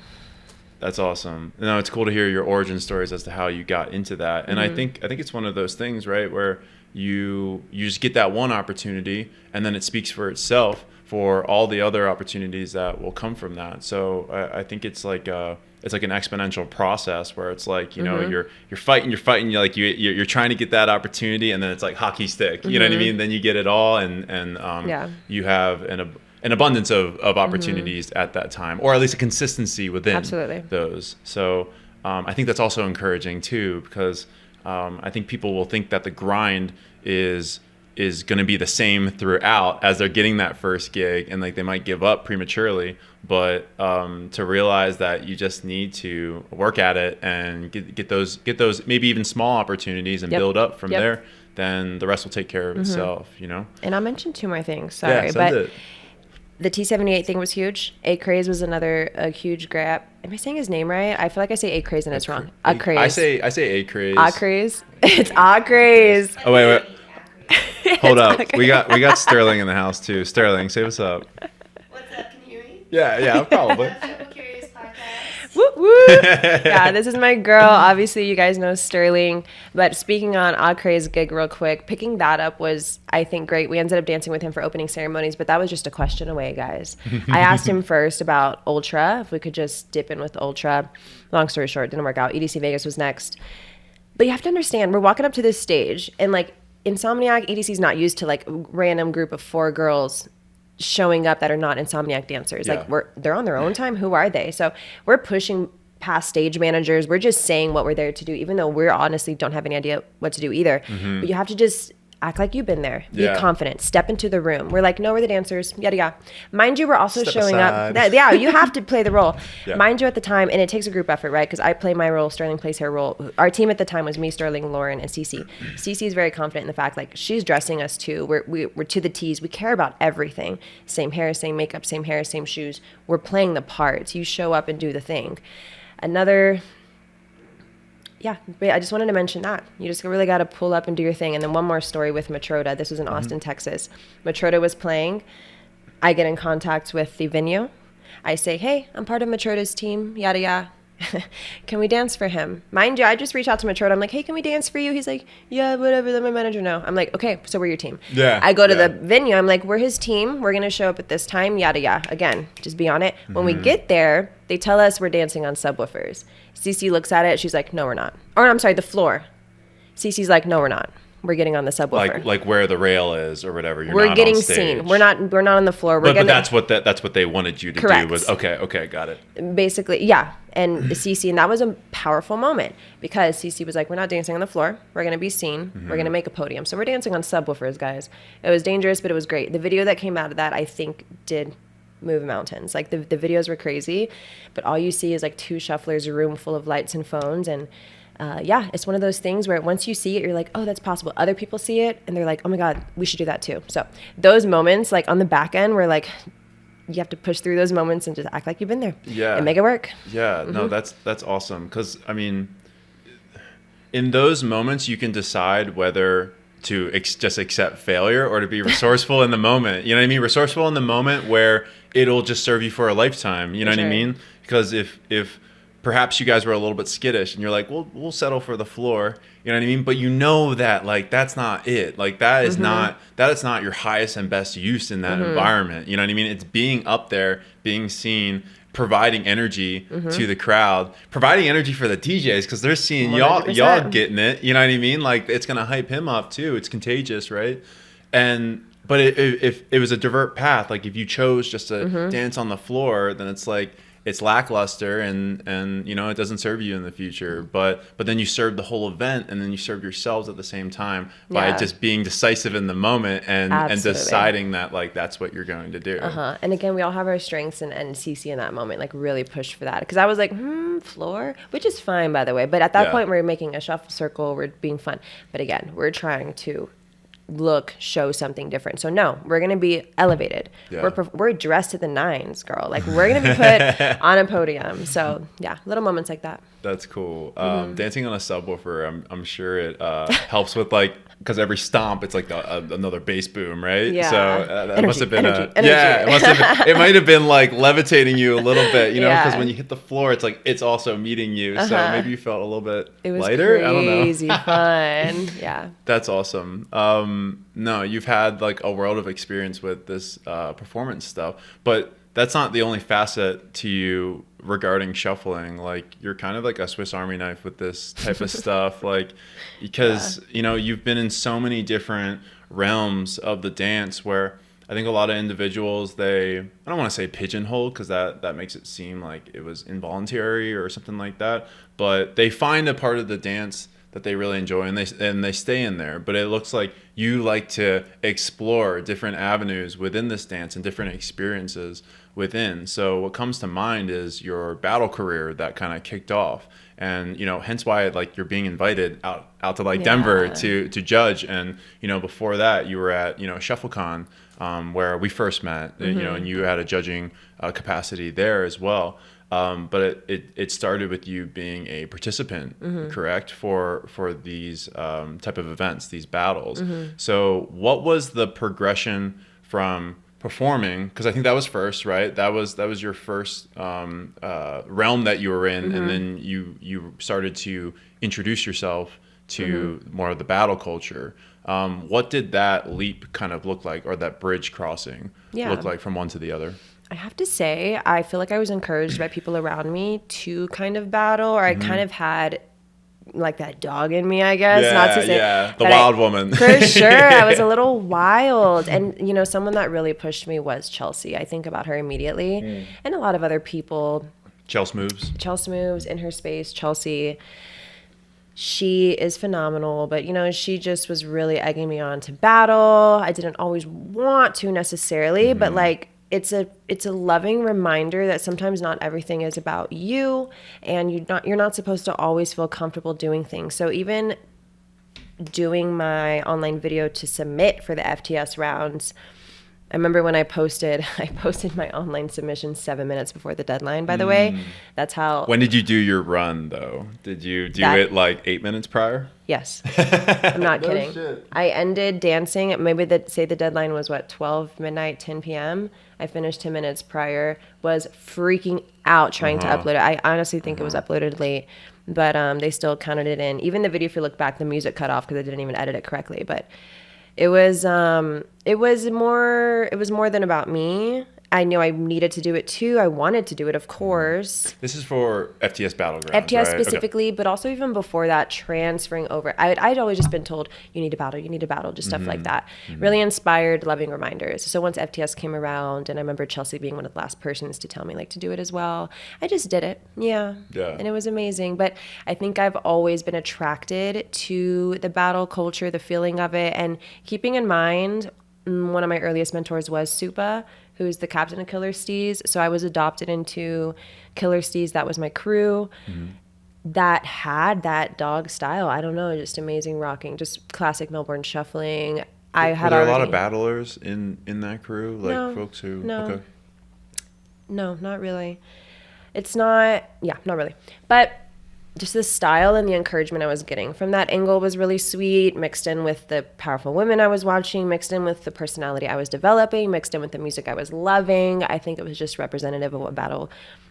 That's awesome. No, it's cool to hear your origin stories as to how you got into that. And I think it's one of those things, right, where you just get that one opportunity, and then it speaks for itself for all the other opportunities that will come from that. So I think it's like an exponential process where it's like, you're fighting, you're trying to get that opportunity, and then it's like hockey stick, you know what I mean? Then you get it all, and you have an abundance of opportunities at that time, or at least a consistency within those. So I think that's also encouraging too, because I think people will think that the grind is going to be the same throughout as they're getting that first gig, and like they might give up prematurely, but to realize that you just need to work at it and get those maybe even small opportunities and build up from there, then the rest will take care of itself, And I'll mention two more things. Sorry, but the T78 thing was huge. A-Craze was a huge grab. Am I saying his name right? I feel like I say A-Craze and it's wrong. A-Craze. I say A-Craze. A-Craze. It's A-Craze. Oh, wait. Hold up. We got Sterling in the house too. Sterling, say what's up. What's up? Can you hear me? Yeah, probably. Triple Curious Podcast. Woo woo. Yeah, this is my girl. Obviously, you guys know Sterling. But speaking on A-Craze gig real quick, picking that up was, I think, great. We ended up dancing with him for opening ceremonies, but that was just a question away, guys. I asked him first about Ultra, if we could just dip in with Ultra. Long story short, didn't work out. EDC Vegas was next. But you have to understand, we're walking up to this stage, and like, Insomniac, EDC is not used to like a random group of 4 girls showing up that are not Insomniac dancers. Yeah. Like they're on their own time. Who are they? So we're pushing past stage managers. We're just saying what we're there to do, even though we're honestly don't have any idea what to do either. But you have to just act like you've been there. Be Yeah. confident. Step into the room. We're like, no, we're the dancers. Yada yada. Mind you, we're also Step showing aside. up. Yeah, you have to play the role. Yeah. Mind you, at the time, and it takes a group effort, right? Because I play my role, Sterling plays her role. Our team at the time was me, Sterling, Lauren, and Cece. Cece is very confident in the fact, like, she's dressing us too. We're to the T's. We care about everything. Same hair, same makeup, same hair, same shoes. We're playing the parts. You show up and do the thing. Yeah, but I just wanted to mention that. You just really got to pull up and do your thing. And then one more story with Matroda. This was in Austin, Texas. Matroda was playing. I get in contact with the venue. I say, hey, I'm part of Matroda's team, yada, yada. Can we dance for him? Mind you, I just reached out to Matroda. I'm like, hey, can we dance for you? He's like, yeah, whatever, let my manager know. I'm like, okay, so we're your team. Yeah. I go to the venue. I'm like, we're his team. We're going to show up at this time, yada, yada. Again, just be on it. When we get there, they tell us we're dancing on subwoofers. Cece looks at it. She's like, no, we're not. Or I'm sorry, the floor. Cece's like, no, we're not. We're getting on the subwoofer. Like where the rail is or whatever. We're not getting on stage. seen. We're not on the floor. But that's what they wanted you to Correct. do. Was okay, got it. Basically, yeah. And Cece, and that was a powerful moment because Cece was like, we're not dancing on the floor. We're going to be seen. We're going to make a podium. So we're dancing on subwoofers, guys. It was dangerous, but it was great. The video that came out of that, I think, did move mountains. Like the videos were crazy, but all you see is like two shufflers, a room full of lights and phones. And yeah, it's one of those things where once you see it, you're like, oh, that's possible. Other people see it and they're like, oh my God, we should do that too. So those moments, like on the back end, where like you have to push through those moments and just act like you've been there. Yeah. And make it work. Yeah, no, that's awesome. Because I mean, in those moments, you can decide whether to just accept failure or to be resourceful in the moment. You know what I mean? Resourceful in the moment where it'll just serve you for a lifetime. You know what I mean? Because if perhaps you guys were a little bit skittish and you're like, well, we'll settle for the floor. You know what I mean? But you know that like that's not it. Like that is not your highest and best use in that environment. You know what I mean? It's being up there, being seen, providing energy to the crowd, providing energy for the DJs because they're seeing y'all getting it. You know what I mean? Like it's gonna hype him up too. It's contagious, right? But if it was a divert path, like if you chose just to dance on the floor, then it's like it's lackluster and you know it doesn't serve you in the future. But then you serve the whole event and then you serve yourselves at the same time by just being decisive in the moment and deciding that like that's what you're going to do. And again, we all have our strengths and CC in that moment like really pushed for that because I was like floor, which is fine by the way. But at that point we're making a shuffle circle, we're being fun. But again, we're trying to show something different. So no, we're going to be elevated. Yeah. We're dressed to the nines, girl. Like we're going to be put on a podium. So yeah, little moments like that. That's cool. Dancing on a subwoofer, I'm sure it helps with like, because every stomp, it's like another bass boom, right? Yeah. So that must have been energy. It might have been like levitating you a little bit, you know, because when you hit the floor, it's like it's also meeting you. So maybe you felt a little bit lighter. I don't know. Crazy fun. Yeah. That's awesome. No, you've had like a world of experience with this performance stuff, but that's not the only facet to you regarding shuffling. Like you're kind of like a Swiss Army knife with this type of stuff, like because you know you've been in so many different realms of the dance where I think a lot of individuals I don't want to say pigeonholed because that makes it seem like it was involuntary or something like that, but they find a part of the dance that they really enjoy and they stay in there. But it looks like you like to explore different avenues within this dance and different experiences within. So what comes to mind is your battle career that kind of kicked off, and you know hence why like you're being invited out to like Denver to judge. And you know before that you were at ShuffleCon where we first met, you know, and you had a judging capacity there as well. But it started with you being a participant, correct, for these type of events, these battles. So what was the progression from performing? Because I think that was first, right? That was your first realm that you were in, and then you started to introduce yourself to more of the battle culture. What did that leap kind of look like, or that bridge crossing look like from one to the other? I have to say, I feel like I was encouraged by people around me to kind of battle, or I kind of had like that dog in me, I guess. Yeah, not to say the wild woman. For sure. I was a little wild. And, you know, someone that really pushed me was Chelsea. I think about her immediately. And a lot of other people. Chelsea moves In her space. Chelsea. She is phenomenal, but she just was really egging me on to battle. I didn't always want to necessarily, but like it's a loving reminder that sometimes not everything is about you, and you're not supposed to always feel comfortable doing things. So even doing my online video to submit for the FTS rounds, I remember when I posted my online submission 7 minutes before the deadline, by the way. That's how. When did you do your run, though? Did you do it like 8 minutes prior? Yes. I'm not No kidding. shit. I ended dancing. Maybe say the deadline was 12 midnight, 10 p.m. I finished 10 minutes prior, was freaking out trying to upload it. I honestly think it was uploaded late, but they still counted it in. Even the video, if you look back, the music cut off because I didn't even edit it correctly. But it was more than about me. I knew I needed to do it too. I wanted to do it, of course. This is for FTS Battlegrounds, FTS right? specifically, but also even before that, transferring over. I'd always just been told, you need to battle, just stuff like that. Really inspired, loving reminders. So once FTS came around, and I remember Chelsea being one of the last persons to tell me like to do it as well, I just did it. Yeah. And it was amazing. But I think I've always been attracted to the battle culture, the feeling of it, and keeping in mind, one of my earliest mentors was Supa, who's the captain of Killer Steez. So I was adopted into Killer Steez. That was my crew that had that dog style. I don't know, just amazing rocking, just classic Melbourne shuffling. Were there a lot of already... battlers in that crew? Like No, folks who... no. Okay. No, not really. It's not... Yeah, not really. But just the style and the encouragement I was getting from that angle was really sweet, mixed in with the powerful women I was watching, mixed in with the personality I was developing, mixed in with the music I was loving. I think it was just representative of what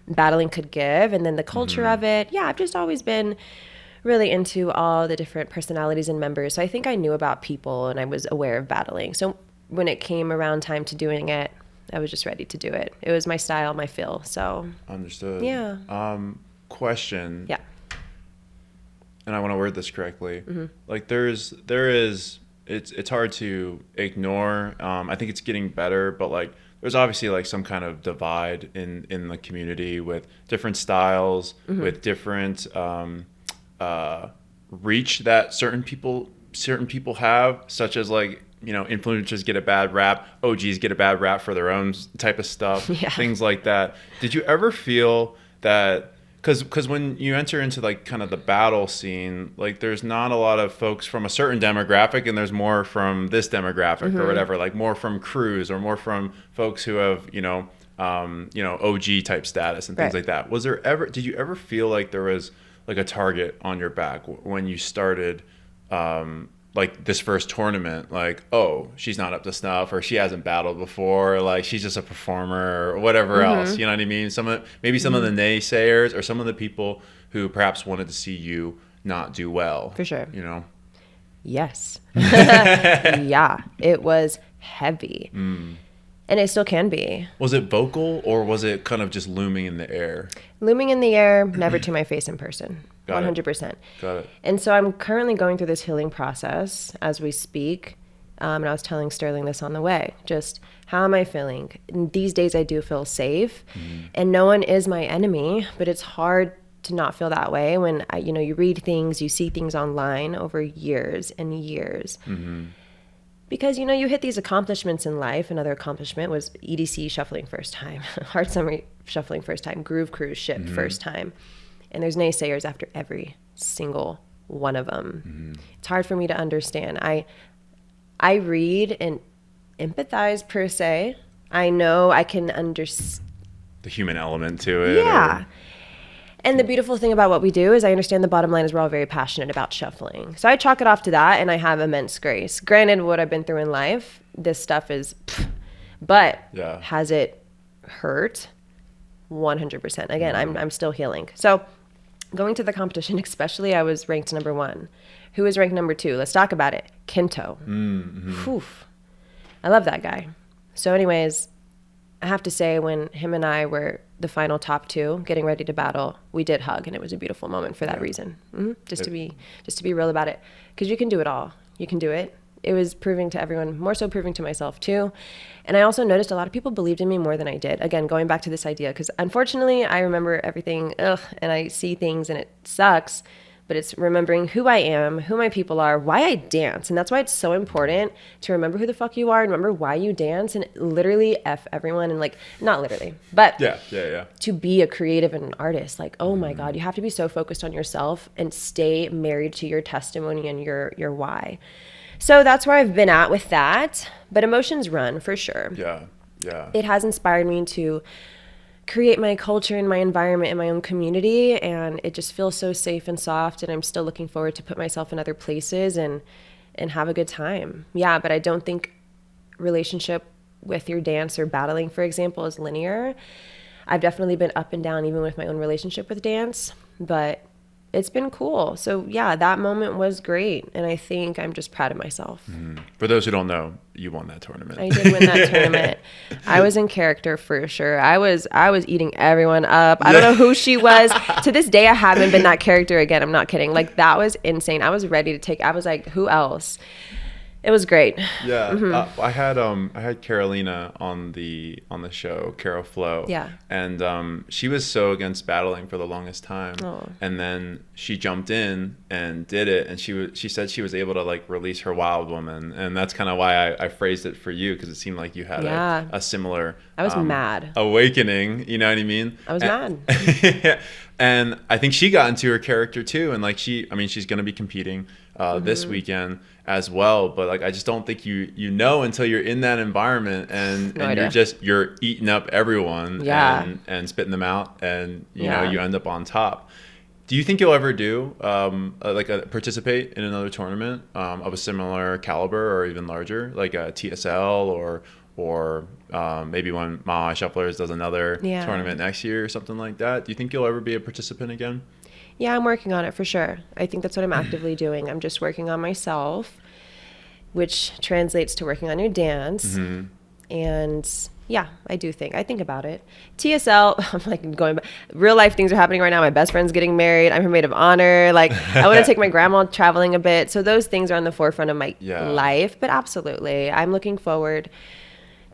battling could give. And then the culture of it. Yeah, I've just always been really into all the different personalities and members. So I think I knew about people and I was aware of battling. So when it came around time to doing it, I was just ready to do it. It was my style, my feel. So Understood. yeah. Question. Yeah. And I want to word this correctly. Like there is, it's hard to ignore. I think it's getting better, but like there's obviously like some kind of divide in the community with different styles, with different reach that certain people have, such as like, influencers get a bad rap, OGs get a bad rap for their own type of stuff, things like that. Did you ever feel that? Because when you enter into like kind of the battle scene, like there's not a lot of folks from a certain demographic, and there's more from this demographic or whatever, like more from crews or more from folks who have OG type status and things like that. Did you ever feel like there was like a target on your back when you started like this first tournament, like, oh, she's not up to snuff, or she hasn't battled before, or like she's just a performer or whatever else, you know what I mean? Some of the naysayers or some of the people who perhaps wanted to see you not do well. For sure. Yes. Yeah, it was heavy. And it still can be. Was it vocal, or was it kind of just looming in the air? Looming in the air, never to my face in person. Got 100%. Got it. And so I'm currently going through this healing process as we speak. And I was telling Sterling this on the way. Just, how am I feeling? And these days I do feel safe. And no one is my enemy, but it's hard to not feel that way when, you read things, you see things online over years and years. Because, you hit these accomplishments in life. Another accomplishment was EDC shuffling first time, Hard Summer shuffling first time, Groove Cruise shipped first time. And there's naysayers after every single one of them. It's hard for me to understand. I read and empathize per se. I know I can understand the human element to it. Yeah. And the beautiful thing about what we do is I understand the bottom line is we're all very passionate about shuffling. So I chalk it off to that, and I have immense grace. Granted, what I've been through in life, this stuff is, but has it hurt? 100%. Again, I'm still healing. So going to the competition, especially, I was ranked number 1. Who was ranked number 2? Let's talk about it. Kento. Whew. I love that guy. So anyways, I have to say, when him and I were the final top 2 getting ready to battle, we did hug, and it was a beautiful moment for that reason. Just to be real about it, because you can do it all. You can do it. It was proving to everyone, more so proving to myself too. And I also noticed a lot of people believed in me more than I did. Again, going back to this idea, because unfortunately I remember everything, and I see things and it sucks, but it's remembering who I am, who my people are, why I dance. And that's why it's so important to remember who the fuck you are and remember why you dance and literally F everyone. And like, not literally, but to be a creative and an artist, like, oh my God, you have to be so focused on yourself and stay married to your testimony and your why. So that's where I've been at with that. But emotions run for sure. Yeah. Yeah. It has inspired me to create my culture and my environment in my own community, and it just feels so safe and soft, and I'm still looking forward to put myself in other places and have a good time. Yeah, but I don't think relationship with your dance or battling, for example, is linear. I've definitely been up and down even with my own relationship with dance, but it's been cool. So yeah, that moment was great, and I think I'm just proud of myself. For those who don't know, you won that tournament. I did win that tournament. I was in character for sure. I was eating everyone up. I don't know who she was. To this day, I haven't been that character again. I'm not kidding. Like, that was insane. I was ready to take. I was like, who else? It was great. Yeah, I had Carolina on the show, Carol Flo. Yeah, and she was so against battling for the longest time, and then she jumped in and did it, and she said she was able to like release her wild woman, and that's kind of why I phrased it for you, because it seemed like you had a similar. I was mad. Awakening, you know what I mean? I was mad. And I think she got into her character too, and like she's going to be competing this weekend as well, but like I just don't think you know until you're in that environment and you're eating up everyone and spitting them out, and you know you end up on top. Do you think you'll ever do participate in another tournament of a similar caliber or even larger, like a TSL or maybe when Mahai Shufflers does another tournament next year or something like that? Do you think you'll ever be a participant again? Yeah, I'm working on it for sure. I think that's what I'm actively doing. I'm just working on myself, which translates to working on your dance. And yeah, I think about it. TSL, I'm like going back. Real life things are happening right now. My best friend's getting married. I'm her maid of honor. Like, I want to take my grandma traveling a bit. So those things are on the forefront of my life. But absolutely, I'm looking forward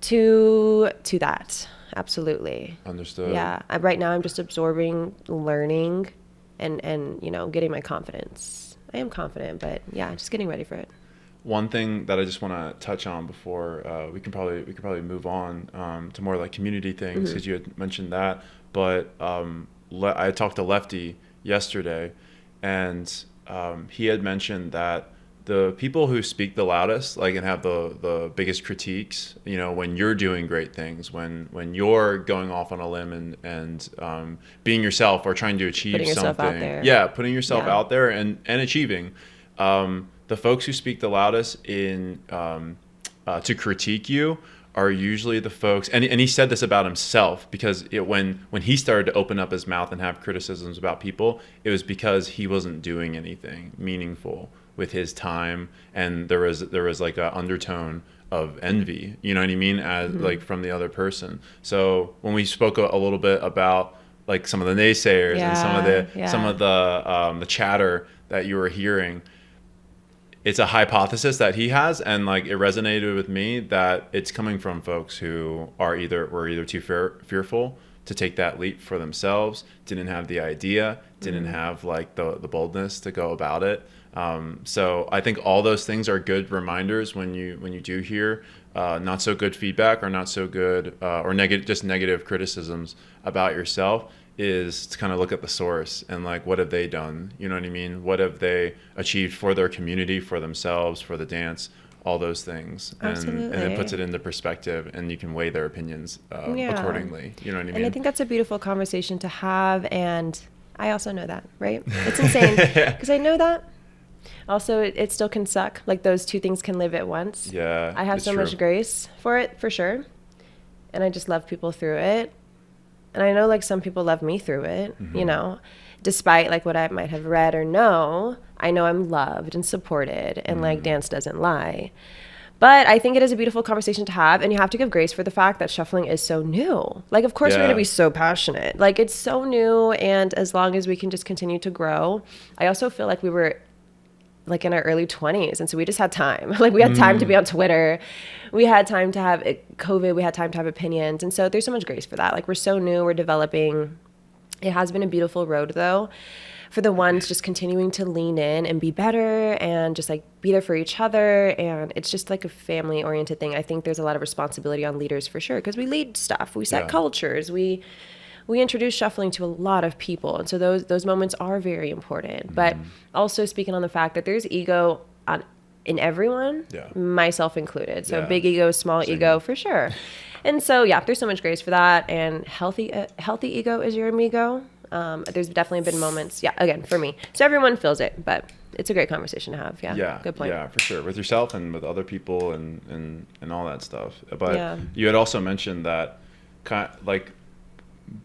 to that. Absolutely. Understood. Yeah. Right now I'm just absorbing, learning, and you know, getting my confidence. I am confident, but yeah, just getting ready for it. One thing that I just want to touch on before we can probably move on to more like community things, because you had mentioned that. But I talked to Lefty yesterday, and he had mentioned that the people who speak the loudest, like, and have the biggest critiques, you know, when you're doing great things, when you're going off on a limb and being yourself or trying to achieve putting yourself something, out there. Putting yourself out there and achieving. The folks who speak the loudest in to critique you are usually the folks, and he said this about himself, because when he started to open up his mouth and have criticisms about people, it was because he wasn't doing anything meaningful with his time, and there was like an undertone of envy, you know what I mean, as like from the other person. So when we spoke a little bit about like some of the naysayers and some of the chatter that you were hearing, it's a hypothesis that he has, and like it resonated with me that it's coming from folks who were either too fearful to take that leap for themselves, didn't have the idea, didn't have like the boldness to go about it. So I think all those things are good reminders when you do hear not so good feedback or not so good or negative criticisms about yourself, is to kind of look at the source and like, what have they done? You know what I mean? What have they achieved for their community, for themselves, for the dance, all those things. And it puts it into perspective, and you can weigh their opinions accordingly. You know what I mean? And I think that's a beautiful conversation to have. And I also know that, right? It's insane because I know that. Also, it still can suck. Like, those two things can live at once. Yeah, I have so much grace for it, for sure. And I just love people through it. And I know, like, some people love me through it, you know, despite like what I might have read or know. I know I'm loved and supported, and like, dance doesn't lie. But I think it is a beautiful conversation to have, and you have to give grace for the fact that shuffling is so new. Like, of course we're going to be so passionate. Like, it's so new, and as long as we can just continue to grow. I also feel like we were like in our early 20s, and so we just had time. Like, we had time to be on Twitter. We had time to have COVID. We had time to have opinions. And so there's so much grace for that. Like, we're so new, we're developing. It has been a beautiful road, though, for the ones just continuing to lean in and be better and just like be there for each other. And it's just like a family oriented thing. I think there's a lot of responsibility on leaders for sure, because we lead stuff, we set cultures, we introduce shuffling to a lot of people. And so those moments are very important. But also speaking on the fact that there's ego in everyone, myself included. So big ego, small ego, for sure. And so, there's so much grace for that. And healthy ego is your amigo. There's definitely been moments, again, for me. So everyone feels it, but it's a great conversation to have. Yeah. Good point. Yeah, for sure. With yourself and with other people and all that stuff. But you had also mentioned that like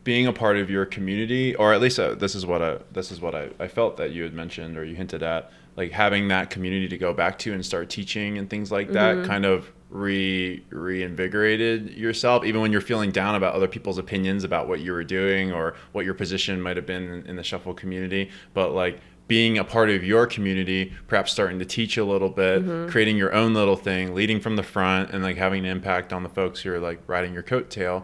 being a part of your community, or at least this is what I felt that you had mentioned or you hinted at, like having that community to go back to and start teaching and things like that kind of reinvigorated yourself, even when you're feeling down about other people's opinions about what you were doing or what your position might have been in the shuffle community. But like being a part of your community, perhaps starting to teach a little bit, creating your own little thing, leading from the front, and like having an impact on the folks who are like riding your coattail,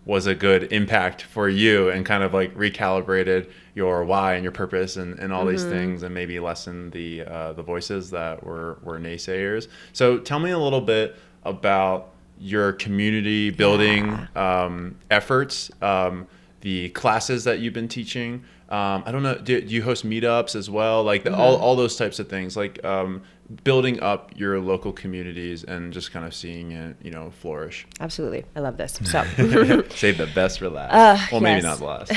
was a good impact for you, and kind of like recalibrated your why and your purpose and all these things, and maybe lessen the voices that were naysayers. So tell me a little bit about your community building efforts, the classes that you've been teaching. I don't know, do you host meetups as well? Like all those types of things, like building up your local communities and just kind of seeing it, flourish. Absolutely. I love this. So save the best for last. Maybe not last.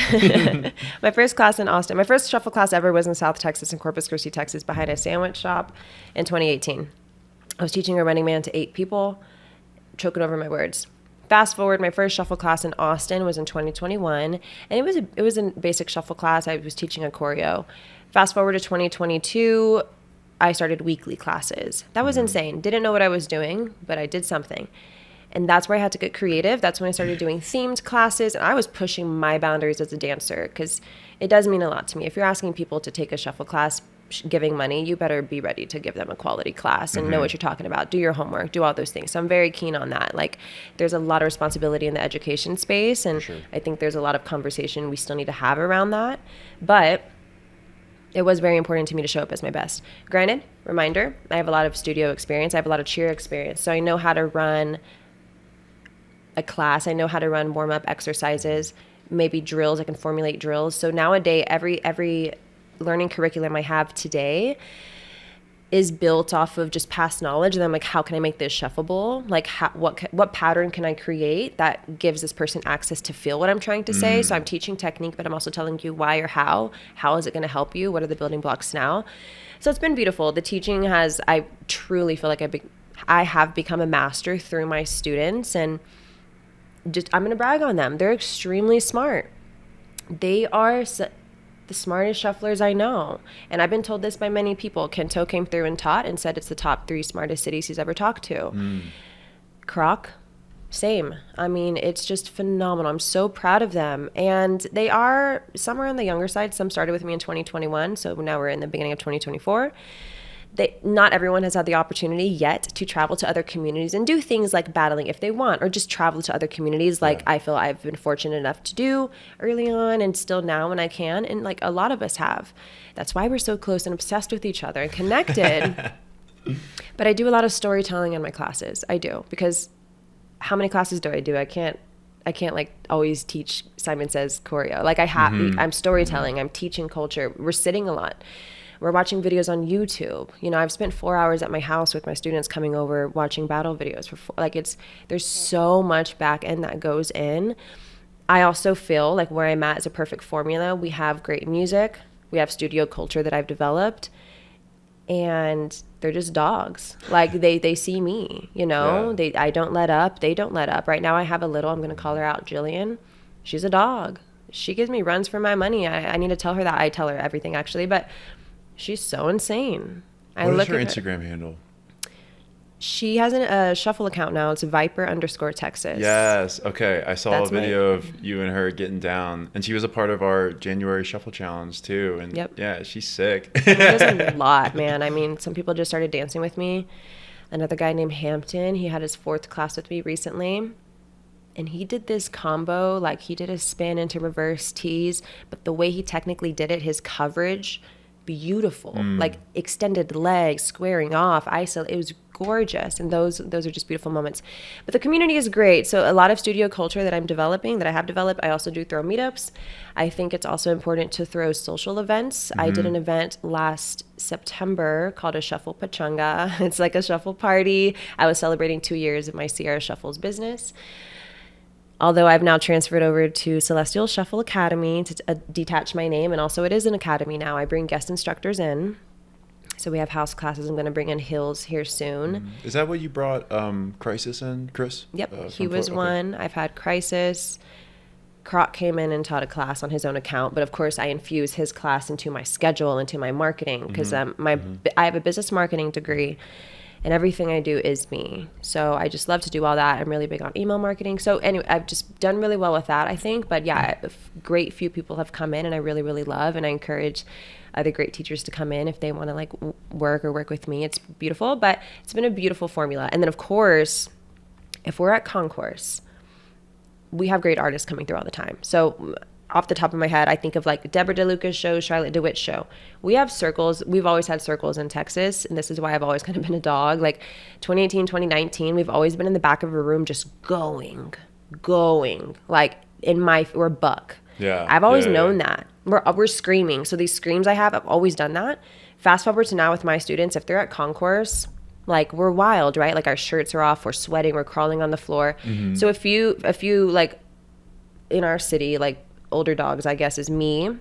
My first class in Austin, my first shuffle class ever was in South Texas, in Corpus Christi, Texas, behind a sandwich shop in 2018. I was teaching a running man to 8 people, choking over my words. Fast forward, my first shuffle class in Austin was in 2021, and it was a basic shuffle class. I was teaching a choreo. Fast forward to 2022, I started weekly classes. That was insane. Didn't know what I was doing, but I did something. And that's where I had to get creative. That's when I started doing themed classes, and I was pushing my boundaries as a dancer, because it does mean a lot to me. If you're asking people to take a shuffle class, giving money, you better be ready to give them a quality class and know what you're talking about, do your homework, do all those things. So I'm very keen on that. Like, there's a lot of responsibility in the education space, and I think there's a lot of conversation we still need to have around that. But it was very important to me to show up as my best. Granted, reminder, I have a lot of studio experience. I have a lot of cheer experience. So I know how to run a class. I know how to run warm-up exercises, maybe drills. I can formulate drills. So nowadays, every learning curriculum I have today is built off of just past knowledge. And I'm like, how can I make this shuffleable? Like, what pattern can I create that gives this person access to feel what I'm trying to say? So I'm teaching technique, but I'm also telling you why or how. How is it going to help you? What are the building blocks now? So it's been beautiful. The teaching I truly feel like I have become a master through my students, and I'm going to brag on them. They're extremely smart. They are the smartest shufflers I know. And I've been told this by many people. Kento came through and taught and said it's the top 3 smartest cities he's ever talked to. Croc, same. I mean, it's just phenomenal. I'm so proud of them. And some are on the younger side. Some started with me in 2021. So now we're in the beginning of 2024. Not everyone has had the opportunity yet to travel to other communities and do things like battling if they want, or just travel to other communities like I feel I've been fortunate enough to do early on, and still now when I can, and like a lot of us have. That's why we're so close and obsessed with each other and connected. But I do a lot of storytelling in my classes. I do, because how many classes do I do? I can't like always teach Simon Says choreo. Like I'm storytelling, I'm teaching culture. We're sitting a lot. We're watching videos on YouTube. I've spent 4 hours at my house with my students coming over watching battle videos there's so much back end that goes in. I also feel like where I'm at is a perfect formula. We have great music. We have studio culture that I've developed, and they're just dogs. Like they see me, I don't let up. They don't let up. Right now I have I'm going to call her out, Jillian. She's a dog. She gives me runs for my money. I need to tell her that. I tell her everything actually, but she's so insane. What is her Instagram handle? She has a shuffle account now. It's Viper_Texas. Yes. Okay. I saw a video of you and her getting down, and she was a part of our January shuffle challenge too. And yeah, she's sick. She does a lot, man. I mean, some people just started dancing with me. Another guy named Hampton, he had his 4th class with me recently. and he did this combo, like he did a spin into reverse tees, but the way he technically did it, his coverage, beautiful, like extended legs, squaring off, iso. It was gorgeous, and those are just beautiful moments. But the community is great. So a lot of studio culture that I'm developing, that I have developed. I also do throw meetups. I think it's also important to throw social events. I did an event last September called a Shuffle Pachanga. It's like a shuffle party. I was celebrating 2 years of my Ciara Shuffles business. Although I've now transferred over to Celestial Shuffle Academy to detach my name, and also it is an academy now. I bring guest instructors in. So we have house classes. I'm going to bring in Hills here soon. Is that what you brought Crisis in, Chris? Yep, he was one. I've had Crisis. Croc came in and taught a class on his own account, but of course I infuse his class into my schedule, into my marketing, because I have a business marketing degree. And everything I do is me. So I just love to do all that. I'm really big on email marketing. So anyway, I've just done really well with that, I think. But yeah, a great few people have come in, and I really, really love. And I encourage other great teachers to come in if they want to like work with me. It's beautiful, but it's been a beautiful formula. And then of course, if we're at Concourse, we have great artists coming through all the time. So off the top of my head, I think of like Deborah DeLuca's show, Charlotte DeWitt's show. We have circles. We've always had circles in Texas, and this is why I've always kind of been a dog. Like 2018, 2019, we've always been in the back of a room just going. Like we're buck. Yeah. I've always known that. We're screaming. So these screams I have, I've always done that. Fast forward to now with my students, if they're at Concourse, like we're wild, right? Like our shirts are off, we're sweating, we're crawling on the floor. So if you like in our city, like older dogs, I guess, is me.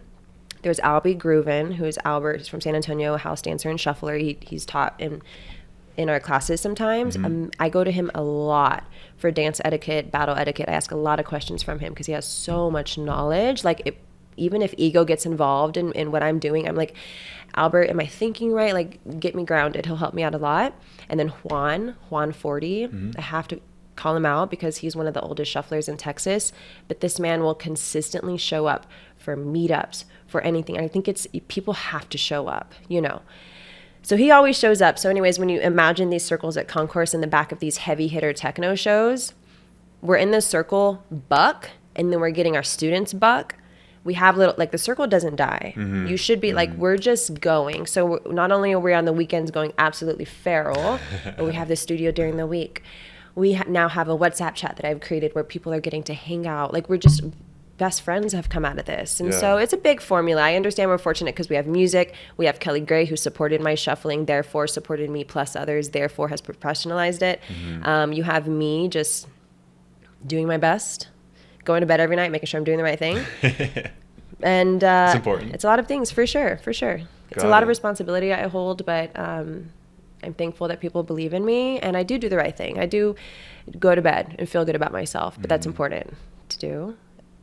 There's Albie Grooven, who's Albert. He's from San Antonio, a house dancer and shuffler. He's taught in our classes sometimes. I go to him a lot for dance etiquette, battle etiquette. I ask a lot of questions from him because he has so much knowledge. Like even if ego gets involved in what I'm doing, I'm like, Albert, am I thinking right? Like, get me grounded. He'll help me out a lot. And then Juan 40, I have to call him out because he's one of the oldest shufflers in Texas, but this man will consistently show up for meetups, for anything. I think it's people have to show up, you know. So he always shows up. So anyways, when you imagine these circles at Concourse in the back of these heavy hitter techno shows, we're in the circle buck, and then we're getting our students buck. We have little, like the circle doesn't die. You should be like, we're just going. So not only are we on the weekends going absolutely feral, but we have the studio during the week. We now have a WhatsApp chat that I've created where people are getting to hang out. Like we're just best friends have come out of this. And so it's a big formula. I understand we're fortunate because we have music. We have Kelly Gray, who supported my shuffling, therefore supported me plus others, therefore has professionalized it. You have me just doing my best, going to bed every night, making sure I'm doing the right thing. And it's important. It's a lot of things, for sure. It's a lot of responsibility I hold, but I'm thankful that people believe in me, and I do the right thing. I do go to bed and feel good about myself, but that's important to do,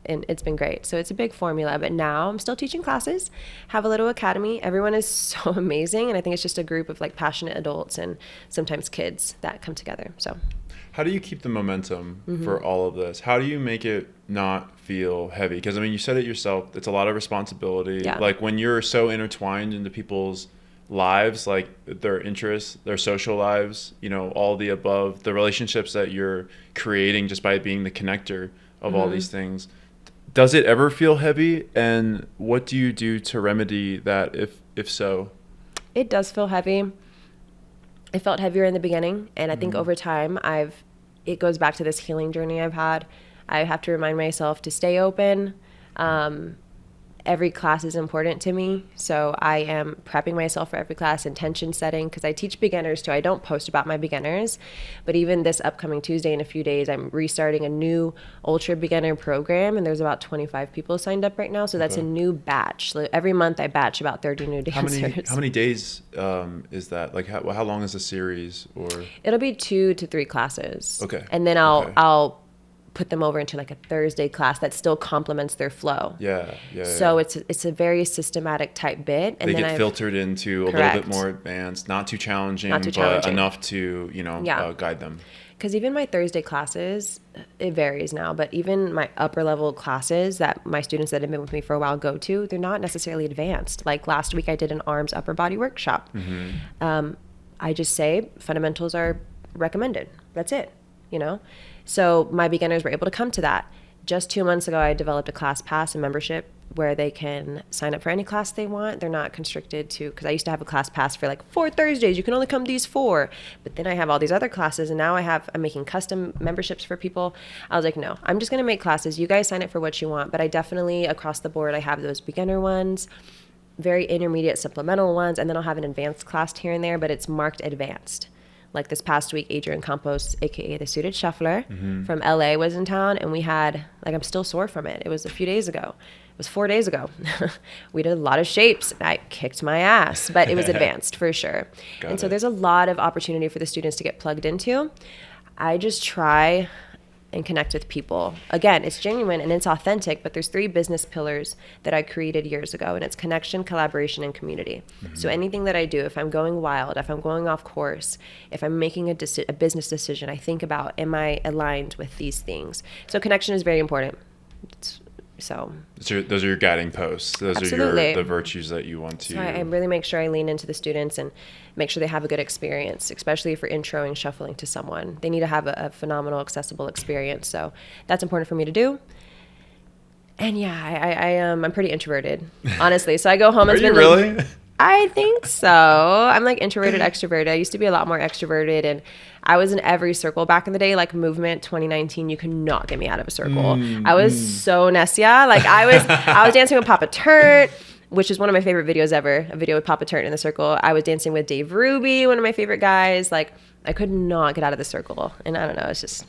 and it's been great. So it's a big formula, but now I'm still teaching classes, have a little academy. Everyone is so amazing, and I think it's just a group of like passionate adults and sometimes kids that come together. So how do you keep the momentum for all of this? How do you make it not feel heavy? Because I mean, you said it yourself, it's a lot of responsibility. Like when you're so intertwined into people's lives, like their interests, their social lives, you know, all the above, the relationships that you're creating just by being the connector of all these things. Does it ever feel heavy? And what do you do to remedy that if so? It does feel heavy. It felt heavier in the beginning, and I think over time it goes back to this healing journey I've had. I have to remind myself to stay open. Every class is important to me, so I am prepping myself for every class, intention setting, because I teach beginners too. I don't post about my beginners, but even this upcoming Tuesday in a few days, I'm restarting a new ultra beginner program, and there's about 25 people signed up right now, so that's a new batch. So every month I batch about 30 new dancers. How many days is that? Like how long is the series? Or it'll be 2 to 3 classes. Okay. And then I'll put them over into like a Thursday class that still complements their flow. So it's a very systematic type bit, and they then get filtered into a little bit more advanced, not too challenging, but enough to guide them. Because even my Thursday classes, it varies now, but even my upper level classes that my students that have been with me for a while go to, they're not necessarily advanced. Like last week I did an arms upper body workshop. I just say fundamentals are recommended. That's it. you know? So my beginners were able to come to that. Just 2 months ago, I developed a class pass and membership where they can sign up for any class they want. They're not constricted to, because I used to have a class pass for like 4 Thursdays. You can only come these 4. But then I have all these other classes, and now I'm making custom memberships for people. I was like, no, I'm just going to make classes. You guys sign up for what you want. But I definitely, across the board, I have those beginner ones, very intermediate supplemental ones, and then I'll have an advanced class here and there, but it's marked advanced. Like this past week, Adrian Campos, aka the Suited Shuffler from LA, was in town, and we had, like, I'm still sore from it. It was a few days ago. It was 4 days ago. We did a lot of shapes. I kicked my ass, but it was advanced for sure. So there's a lot of opportunity for the students to get plugged into. I just try and connect with people. Again, it's genuine and it's authentic, but there's 3 business pillars that I created years ago, and it's connection, collaboration, and community. So anything that I do, if I'm going wild, if I'm going off course, if I'm making a business decision, I think about, am I aligned with these things? So connection is very important. Those are your guiding posts. Those Absolutely. are the virtues that you want to. So I really make sure I lean into the students and make sure they have a good experience, especially for introing shuffling to someone. They need to have a phenomenal, accessible experience. So that's important for me to do. And yeah, I'm pretty introverted, honestly. So I go home and spend. Are you really? I think so. I'm like introverted, extroverted. I used to be a lot more extroverted, and I was in every circle back in the day, like Movement 2019. You could not get me out of a circle. I was so Nessia. Like I was dancing with Papa Turnt, which is one of my favorite videos ever. A video with Papa Turnt in the circle. I was dancing with Dave Ruby, one of my favorite guys. Like I could not get out of the circle, and I don't know. It's just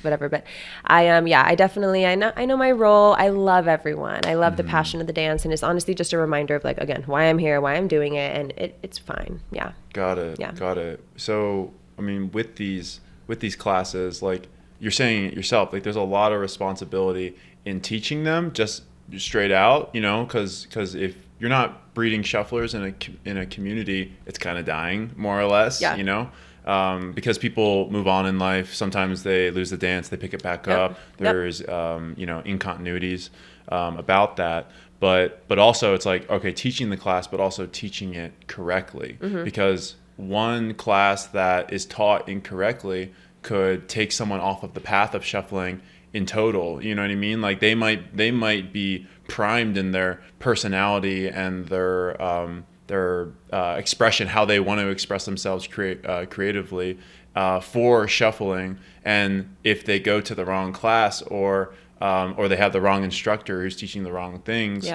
whatever. But I definitely, I know my role. I love everyone. I love the passion of the dance, and it's honestly just a reminder of, like, again, why I'm here, why I'm doing it, and it's fine. Yeah. Got it. Yeah. Got it. So, I mean, with these classes, like you're saying it yourself, like there's a lot of responsibility in teaching them just straight out, you know, because if you're not breeding shufflers in a community, it's kind of dying more or less, you know. Because people move on in life. Sometimes they lose the dance, they pick it back up. There's incontinuities about that. But also it's like, okay, teaching the class, but also teaching it correctly, because one class that is taught incorrectly could take someone off of the path of shuffling in total. You know what I mean? Like they might be primed in their personality and their expression, how they want to express themselves creatively for shuffling, and if they go to the wrong class or they have the wrong instructor who's teaching the wrong things,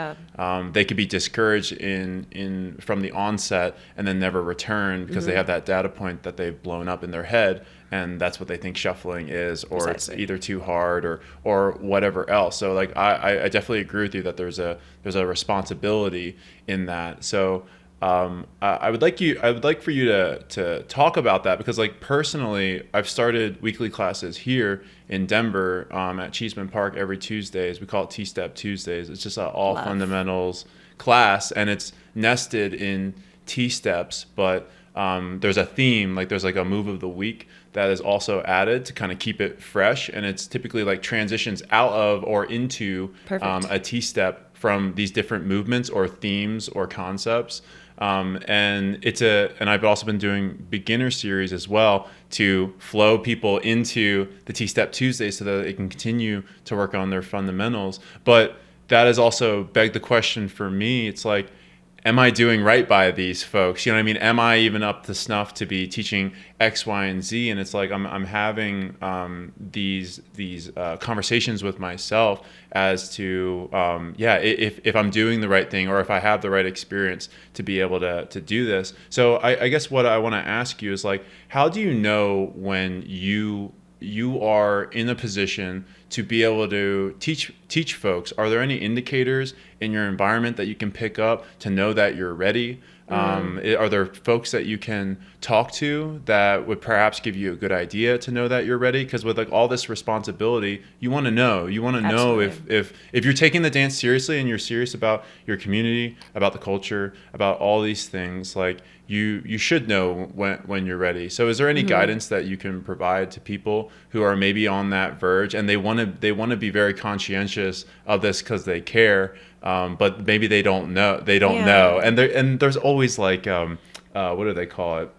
they could be discouraged from the onset and then never return because they have that data point that they've blown up in their head, and that's what they think shuffling is, or it's either too hard or whatever else. So like I definitely agree with you that there's a responsibility in that. So I would like for you to talk about that, because like personally, I've started weekly classes here in Denver at Cheeseman Park every Tuesdays. We call it T-Step Tuesdays. It's just an all fundamentals class, and it's nested in T-steps, but there's a theme, like there's like a move of the week that is also added to kind of keep it fresh, and it's typically like transitions out of or into a T-step from these different movements or themes or concepts. And I've also been doing beginner series as well to flow people into the T-Step Tuesday so that they can continue to work on their fundamentals. But that has also begged the question for me. It's like, am I doing right by these folks? You know what I mean? Am I even up to snuff to be teaching X, Y, and Z? And it's like I'm having these conversations with myself as to if I'm doing the right thing, or if I have the right experience to be able to do this. So I guess what I want to ask you is, like, how do you know when you are in a position to be able to teach folks? Are there any indicators in your environment that you can pick up to know that you're ready? Are there folks that you can talk to that would perhaps give you a good idea to know that you're ready? Because with like all this responsibility, you want to know if you're taking the dance seriously and you're serious about your community, about the culture, about all these things, like you should know when you're ready. So is there any guidance that you can provide to people who are maybe on that verge and they want to be very conscientious of this because they care, but maybe they don't know, and there's always like what do they call it,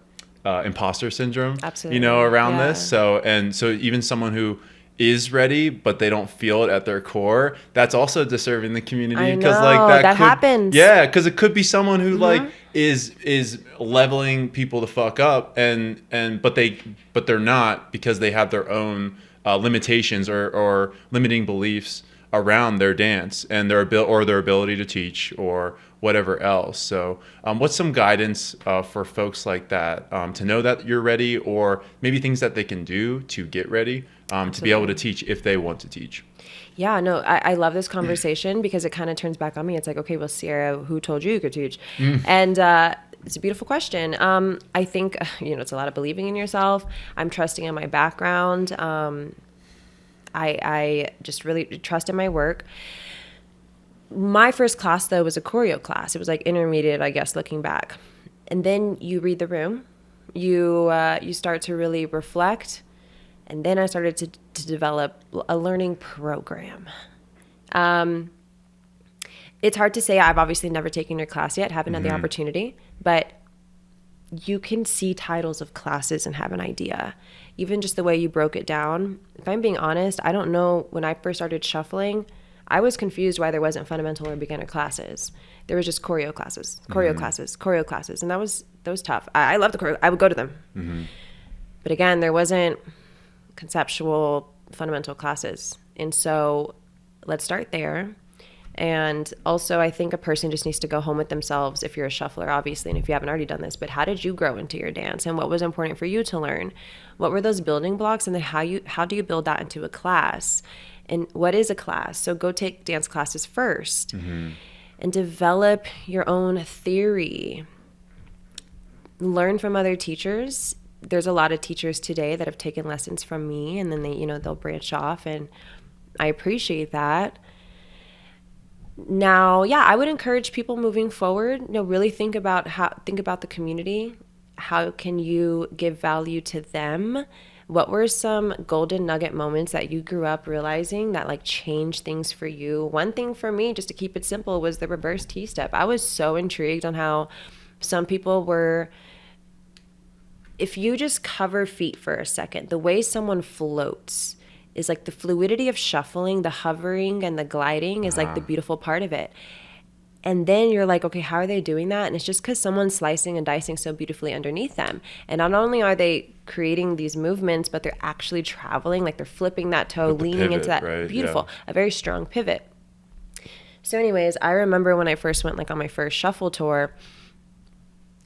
imposter syndrome, Absolutely. around Yeah. this. So even someone who is ready, but they don't feel it at their core, that's also deserving the community. I Because know, that happens. Yeah, because it could be someone who is leveling people the fuck up, but they're not, because they have their own limitations or limiting beliefs around their dance and their ability to teach or whatever else. So what's some guidance for folks like that, to know that you're ready, or maybe things that they can do to get ready, to be able to teach if they want to teach? Yeah, no, I love this conversation because it kind of turns back on me. It's like, okay, well, Ciara, who told you could teach? And it's a beautiful question. I think, it's a lot of believing in yourself. I'm trusting in my background. I just really trust in my work. My first class, though, was a choreo class. It was like intermediate, I guess, looking back. And then you read the room. You start to really reflect. And then I started to develop a learning program. It's hard to say. I've obviously never taken your class yet, haven't had the opportunity. But you can see titles of classes and have an idea. Even just the way you broke it down. If I'm being honest, I don't know, when I first started shuffling, I was confused why there wasn't fundamental or beginner classes. There was just choreo classes. And that was tough. I love the choreo. I would go to them. But again, there wasn't conceptual fundamental classes. And so let's start there. And also, I think a person just needs to go home with themselves, if you're a shuffler, obviously, and if you haven't already done this, but how did you grow into your dance, and what was important for you to learn? What were those building blocks, and then how do you build that into a class? And what is a class? So go take dance classes first and develop your own theory. Learn from other teachers. There's a lot of teachers today that have taken lessons from me, and then they'll branch off, and I appreciate that. Now, yeah, I would encourage people moving forward, really think about the community. How can you give value to them? What were some golden nugget moments that you grew up realizing that changed things for you? One thing for me, just to keep it simple, was the reverse T-step. I was so intrigued on how some people were, if you just cover feet for a second, the way someone floats is like the fluidity of shuffling, the hovering and the gliding is like the beautiful part of it. And then you're like, okay, how are they doing that? And it's just because someone's slicing and dicing so beautifully underneath them. And not only are they creating these movements, but they're actually traveling, like they're flipping that toe, leaning pivot, into that. right? Beautiful, a very strong pivot. So anyways, I remember when I first went on my first shuffle tour,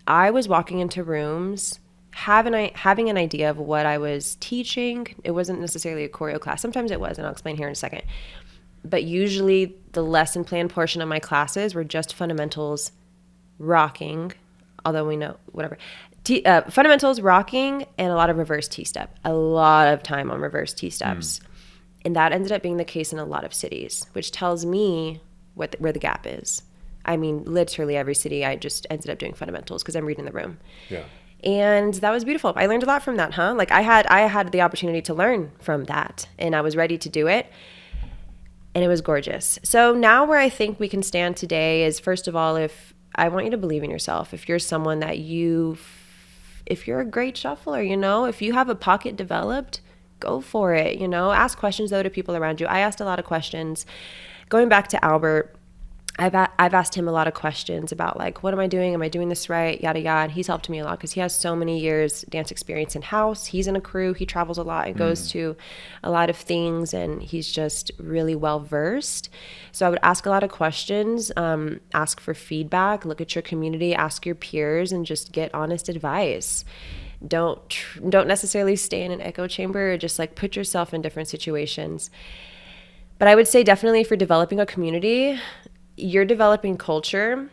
I was walking into rooms having an idea of what I was teaching. It wasn't necessarily a choreo class. Sometimes it was, and I'll explain here in a second. But usually the lesson plan portion of my classes were just fundamentals, rocking, although we know, whatever. Fundamentals, rocking, and a lot of reverse T-step. A lot of time on reverse T-steps. And that ended up being the case in a lot of cities, which tells me where the gap is. I mean, literally every city, I just ended up doing fundamentals because I'm reading the room. Yeah. And that was beautiful. I learned a lot from that, I had the opportunity to learn from that, and I was ready to do it. And it was gorgeous. So now where I think we can stand today is, first of all, if I want you to believe in yourself. If you're someone that if you're a great shuffler, if you have a pocket developed, go for it, Ask questions, though, to people around you. I asked a lot of questions. Going back to Albert, I've asked him a lot of questions about what am I doing? Am I doing this right? Yada, yada. And he's helped me a lot because he has so many years dance experience in-house. He's in a crew. He travels a lot and goes to a lot of things, and he's just really well-versed. So I would ask a lot of questions, ask for feedback, look at your community, ask your peers, and just get honest advice. Don't necessarily stay in an echo chamber, or just put yourself in different situations. But I would say definitely for developing a community, you're developing culture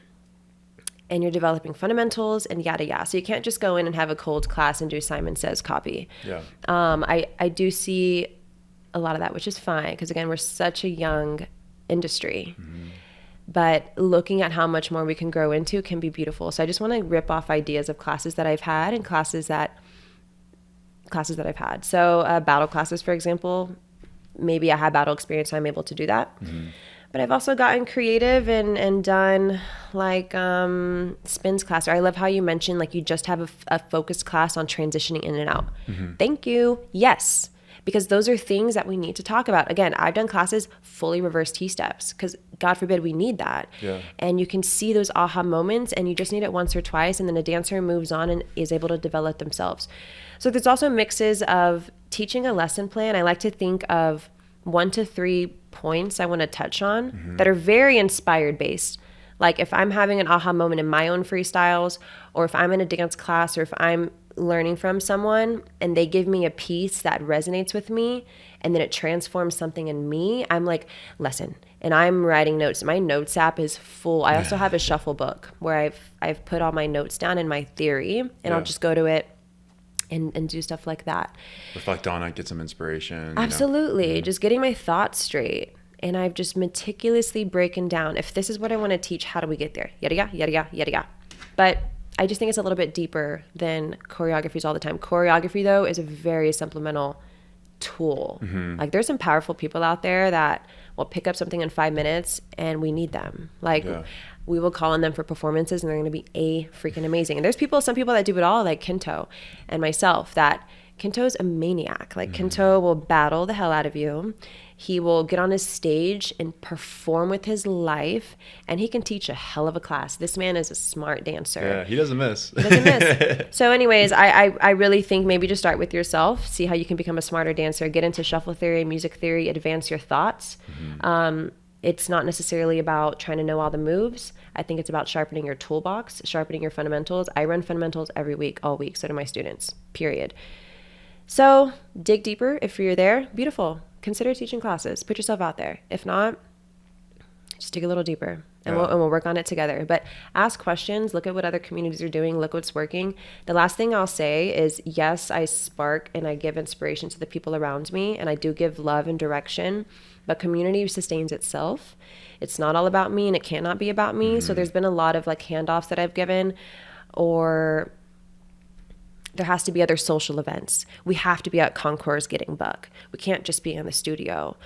and you're developing fundamentals and yada yada. So you can't just go in and have a cold class and do Simon Says copy. Yeah. I do see a lot of that, which is fine because again, we're such a young industry. But looking at how much more we can grow into can be beautiful. So I just want to rip off ideas of classes that I've had and classes that I've had. So battle classes, for example, maybe I had battle experience, so I'm able to do that. But I've also gotten creative and done like spins class. Or I love how you mentioned like you just have a focused class on transitioning in and out. Thank you. Yes. Because those are things that we need to talk about. Again, I've done classes fully reverse T-steps because God forbid we need that. Yeah. And you can see those aha moments and you just need it once or twice and then a dancer moves on and is able to develop themselves. So there's also mixes of teaching a lesson plan. I like to think of 1 to 3 points I want to touch on that are very inspired based. Like if I'm having an aha moment in my own freestyles, or if I'm in a dance class, or if I'm learning from someone and they give me a piece that resonates with me and then it transforms something in me, I'm like, lesson. And I'm writing notes. My notes app is full. I also have a shuffle book where I've put all my notes down in my theory and I'll just go to it and do stuff like that. Reflect on it, get some inspiration. Absolutely. Just getting my thoughts straight. And I've just meticulously broken down, if this is what I want to teach, how do we get there? Yada, yada, yada, yada, yada. But I just think it's a little bit deeper than choreographies all the time. Choreography, though, is a very supplemental tool. Like there's some powerful people out there that will pick up something in 5 minutes and we need them. Like we will call on them for performances and they're going to be freaking amazing. And there's some people that do it all, like Kento and myself, that Kento's a maniac. Like Kento will battle the hell out of you. He will get on his stage and perform with his life, and he can teach a hell of a class. This man is a smart dancer. Yeah, he doesn't miss. He doesn't miss. So anyways, I really think maybe just start with yourself, see how you can become a smarter dancer, get into shuffle theory, music theory, advance your thoughts. It's not necessarily about trying to know all the moves. I think it's about sharpening your toolbox, sharpening your fundamentals. I run fundamentals every week, all week. So do my students, period. So dig deeper. If you're there, beautiful. Consider teaching classes. Put yourself out there. If not, just dig a little deeper and we'll work on it together. But ask questions. Look at what other communities are doing. Look what's working. The last thing I'll say is, yes, I spark and I give inspiration to the people around me, and I do give love and direction, but community sustains itself. It's not all about me and it cannot be about me. So there's been a lot of like handoffs that I've given, or there has to be other social events. We have to be at Concourse getting buck. We can't just be in the studio.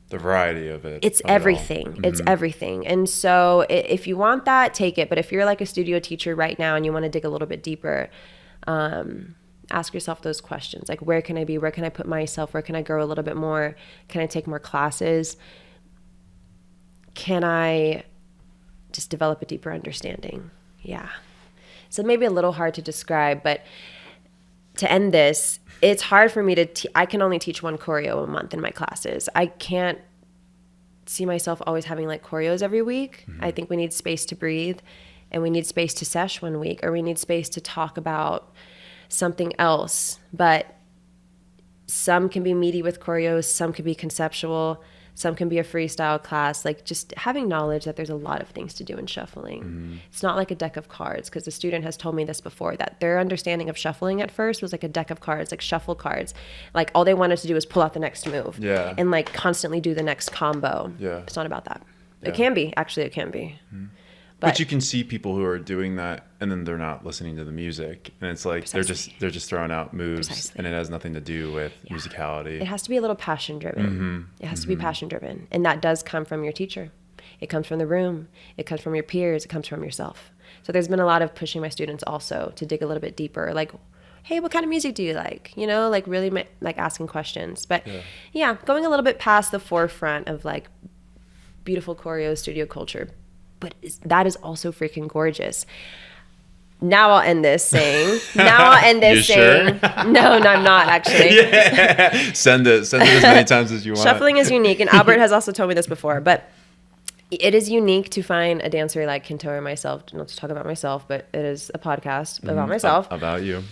The variety of it. It's everything. It's everything. And so if you want that, take it. But if you're like a studio teacher right now and you want to dig a little bit deeper, ask yourself those questions. Like, where can I be? Where can I put myself? Where can I grow a little bit more? Can I take more classes? Can I just develop a deeper understanding? Yeah. So maybe a little hard to describe, but to end this, it's hard for me to I can only teach one choreo a month in my classes. I can't see myself always having like choreos every week. I think we need space to breathe, and we need space to sesh one week, or we need space to talk about something else. But some can be meaty with choreos, some can be conceptual, some can be a freestyle class. Like just having knowledge that there's a lot of things to do in shuffling. It's not like a deck of cards, because the student has told me this before, that their understanding of shuffling at first was like a deck of cards, like shuffle cards. Like all they wanted to do was pull out the next move and like constantly do the next combo. It's not about that. It can be, actually it can be. But you can see people who are doing that and then they're not listening to the music, and it's like they're just throwing out moves and it has nothing to do with musicality. It has to be a little passion driven. It has to be passion driven, and that does come from your teacher. It comes from the room. It comes from your peers. It comes from yourself. So there's been a lot of pushing my students also to dig a little bit deeper. Like, hey, what kind of music do you like? You know, like really like asking questions. But yeah, going a little bit past the forefront of like beautiful choreo studio culture. But that is also freaking gorgeous. Now I'll end this saying. No, I'm not actually. Send it as many times as you want. Shuffling is unique, and Albert has also told me this before. But it is unique to find a dancer like Kento or myself. Not to talk about myself, but it is a podcast about myself. About you.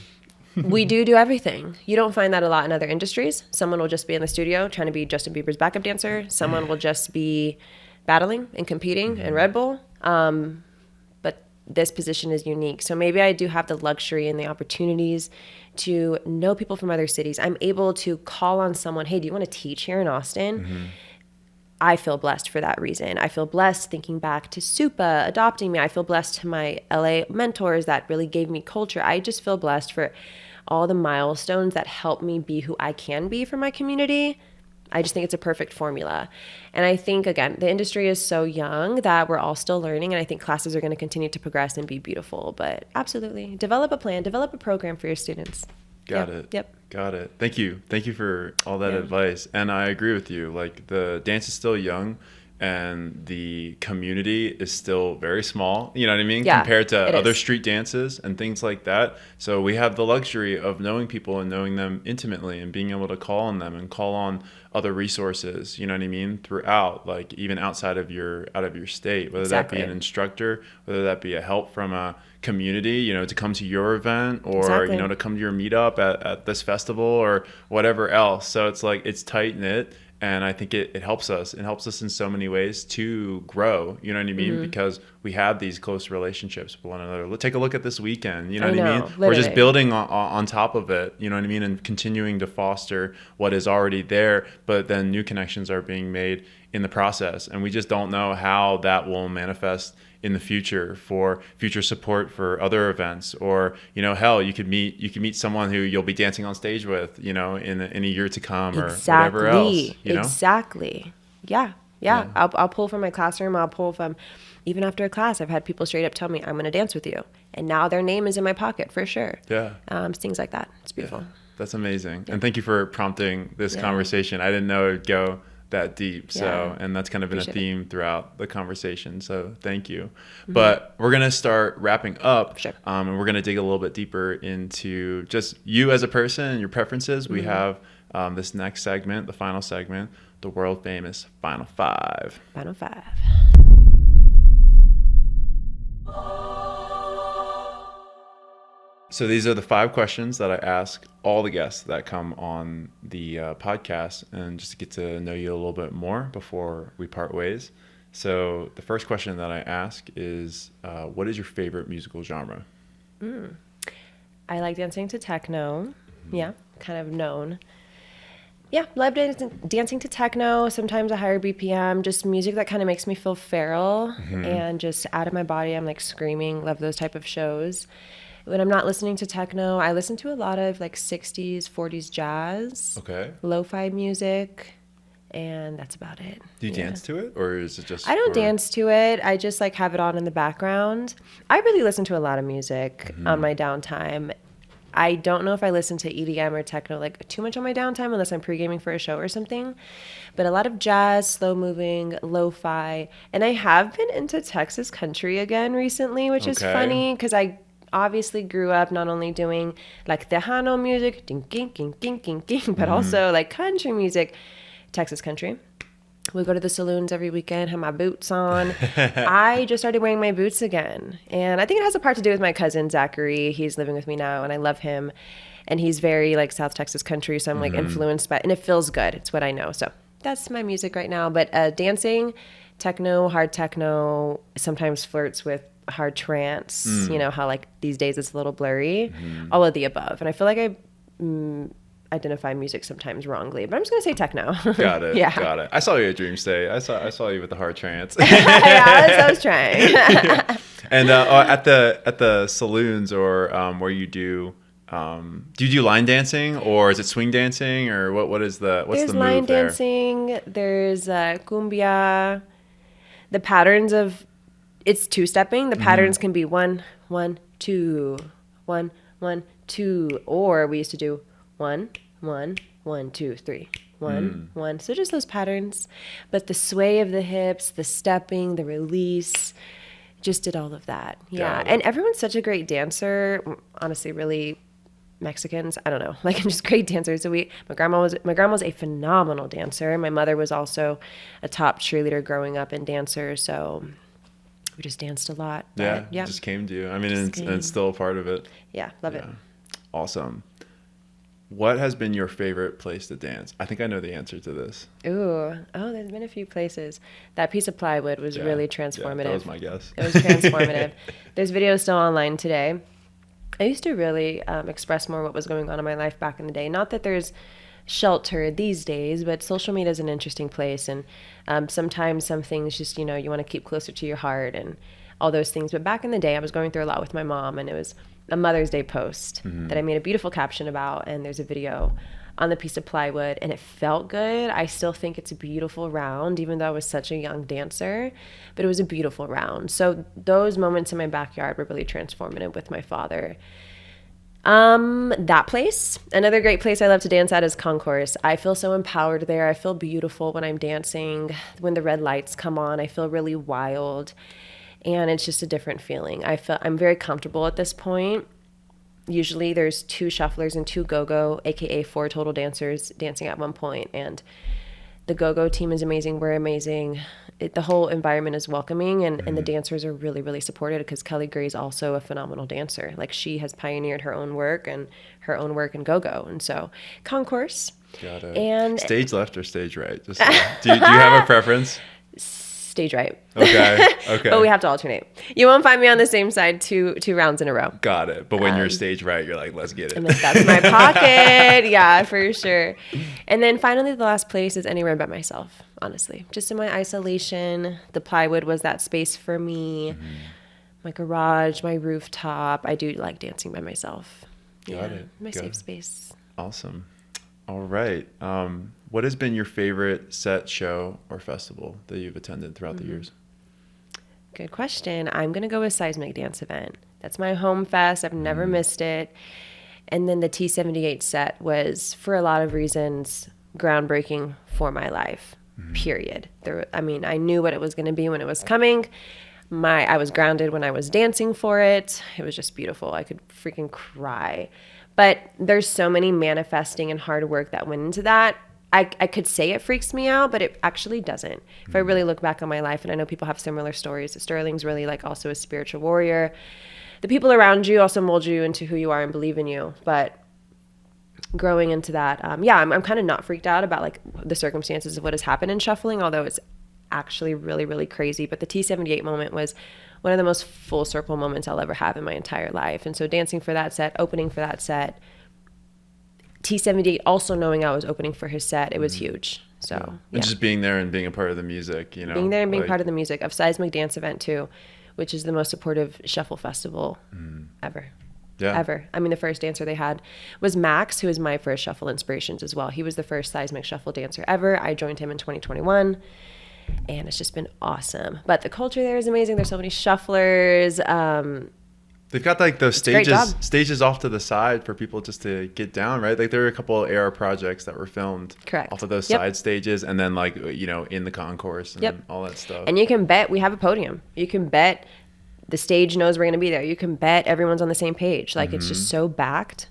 We do everything. You don't find that a lot in other industries. Someone will just be in the studio trying to be Justin Bieber's backup dancer. Someone will just be battling and competing in Red Bull. But this position is unique. So maybe I do have the luxury and the opportunities to know people from other cities. I'm able to call on someone, hey, do you want to teach here in Austin? I feel blessed for that reason. I feel blessed thinking back to Supa adopting me. I feel blessed to my LA mentors that really gave me culture. I just feel blessed for all the milestones that help me be who I can be for my community. I just think it's a perfect formula. And I think, again, the industry is so young that we're all still learning. And I think classes are going to continue to progress and be beautiful. But absolutely, develop a plan, develop a program for your students. Got it. Yep. Got it. Thank you. Thank you for all that advice. And I agree with you. Like, the dance is still young and the community is still very small, you know what I mean? Yeah, compared to other street dances and things like that. So we have the luxury of knowing people and knowing them intimately and being able to call on them and call on other resources, you know what I mean, throughout, like even outside of your state, whether that be an instructor, whether that be a help from a community, you know, to come to your event or, you know, to come to your meetup at this festival or whatever else. So it's like, it's tight knit. And I think it helps us. It helps us in so many ways to grow, you know what I mean? Because we have these close relationships with one another. Take a look at this weekend, you know what I mean? Literally. We're just building on top of it, you know what I mean? And continuing to foster what is already there, but then new connections are being made in the process. And we just don't know how that will manifest in the future for future support for other events, or, you know, hell, you could meet someone who you'll be dancing on stage with, you know, in a year to come or whatever else, you know? Exactly. Yeah. I'll pull from my classroom. I'll pull from, even after a class, I've had people straight up tell me, I'm going to dance with you. And now their name is in my pocket for sure. Yeah. Things like that. It's beautiful. Yeah. That's amazing. Yeah. And thank you for prompting this conversation. I didn't know it would go that deep. So, and that's kind of been a theme throughout the conversation. So thank you. But we're going to start wrapping up, and we're going to dig a little bit deeper into just you as a person and your preferences. We have this next segment, the final segment, the world famous Final Five. Final Five. So these are the 5 questions that I ask all the guests that come on the podcast, and just to get to know you a little bit more before we part ways. So the first question that I ask is, what is your favorite musical genre? I like dancing to techno. Yeah, kind of known. Yeah, love dancing to techno, sometimes a higher BPM, just music that kind of makes me feel feral and just out of my body. I'm like screaming, love those type of shows. When I'm not listening to techno, I listen to a lot of like 60s, 40s jazz, lo-fi music, and that's about it. Do you dance to it, or is it just... I don't dance to it. I just like have it on in the background. I really listen to a lot of music on my downtime. I don't know if I listen to EDM or techno like too much on my downtime unless I'm pre-gaming for a show or something. But a lot of jazz, slow moving, lo-fi. And I have been into Texas country again recently, which is funny because I obviously grew up not only doing like Tejano music, ding, ding, ding, ding, ding, ding, but also like country music, Texas country. We go to the saloons every weekend, have my boots on. I just started wearing my boots again. And I think it has a part to do with my cousin, Zachary. He's living with me now, and I love him. And he's very like South Texas country, so I'm like influenced by, and it feels good. It's what I know. So that's my music right now. But dancing, techno, hard techno, sometimes flirts with hard trance. You know how like these days it's a little blurry. All of the above. And I feel like I identify music sometimes wrongly, but I'm just gonna say techno. Got it. Got it. I saw you at Dream State. I saw you with the hard trance. I was trying. And at the saloons or where you do you do line dancing, or is it swing dancing, or what's the move there? There's line dancing. There's cumbia. The patterns of it's 2-stepping. The patterns can be 1, 1, 2, 1, 1, 2, or we used to do 1, 1, 1, 2, 3, 1, 1. So just those patterns. But the sway of the hips, the stepping, the release, just did all of that. Yeah. And everyone's such a great dancer. Honestly, really Mexicans, I don't know, like just great dancers. So my grandma was a phenomenal dancer. My mother was also a top cheerleader growing up and dancer. So we just danced a lot. Yeah. It just came to you. I mean, and it's still a part of it. Yeah. Love it. Awesome. What has been your favorite place to dance? I think I know the answer to this. There's been a few places. That piece of plywood was really transformative. That was my guess. It was transformative. There's videos still online today. I used to really express more what was going on in my life back in the day. Not that there's shelter these days, but social media is an interesting place. And sometimes some things just, you want to keep closer to your heart and all those things. But back in the day, I was going through a lot with my mom, and it was a Mother's Day post that I made a beautiful caption about, and there's a video on the piece of plywood, and it felt good. I still think it's a beautiful round, even though I was such a young dancer, but it was a beautiful round. So those moments in my backyard were really transformative with my father. That place, another great place I love to dance at is Concourse. I feel so empowered there. I feel beautiful when I'm dancing. When the red lights come on, I feel really wild, and it's just a different feeling. I'm very comfortable at this point. Usually there's 2 shufflers and 2 go-go, aka 4 total dancers dancing at one point, and the go-go team is amazing. We're amazing. The whole environment is welcoming, and the dancers are really, really supported, because Kelly Gray's also a phenomenal dancer. Like, she has pioneered her own work in go-go, and so Concourse. Got it. And stage left or stage right? Just do you have a preference? Stage right. Okay. But we have to alternate. You won't find me on the same side two rounds in a row. Got it. But when you're stage right, you're like, let's get it. I'm like, that's my pocket. Yeah, for sure. And then finally, the last place is anywhere but myself, honestly. Just in my isolation. The plywood was that space for me. My garage, my rooftop. I do like dancing by myself. Got it. My safe space. Awesome. All right. What has been your favorite set, show, or festival that you've attended throughout the years? Good question. I'm going to go with Seismic Dance Event. That's my home fest. I've never missed it. And then the T78 set was, for a lot of reasons, groundbreaking for my life, period. I knew what it was going to be when it was coming. I was grounded when I was dancing for it. It was just beautiful. I could freaking cry. But there's so many manifesting and hard work that went into that. I could say it freaks me out, but it actually doesn't. If I really look back on my life, and I know people have similar stories, Sterling's really like also a spiritual warrior. The people around you also mold you into who you are and believe in you. But growing into that, I'm kind of not freaked out about like the circumstances of what has happened in shuffling, although it's actually really, really crazy. But the T78 moment was one of the most full circle moments I'll ever have in my entire life. And so dancing for that set, opening for that set, T78 also knowing I was opening for his set, it was huge. So And just being there and being a part of the music, you know. Being there and being part of the music of Seismic Dance Event too, which is the most supportive shuffle festival ever. Yeah. Ever. I mean, the first dancer they had was Max, who was my first shuffle inspirations as well. He was the first Seismic shuffle dancer ever. I joined him in 2021. And it's just been awesome. But the culture there is amazing. There's so many shufflers. They've got like those stages off to the side for people just to get down, right? Like there were a couple of AR projects that were filmed off of those side stages, and then like, you know, in the concourse and all that stuff. And you can bet we have a podium. You can bet the stage knows we're going to be there. You can bet everyone's on the same page. Like it's just so backed.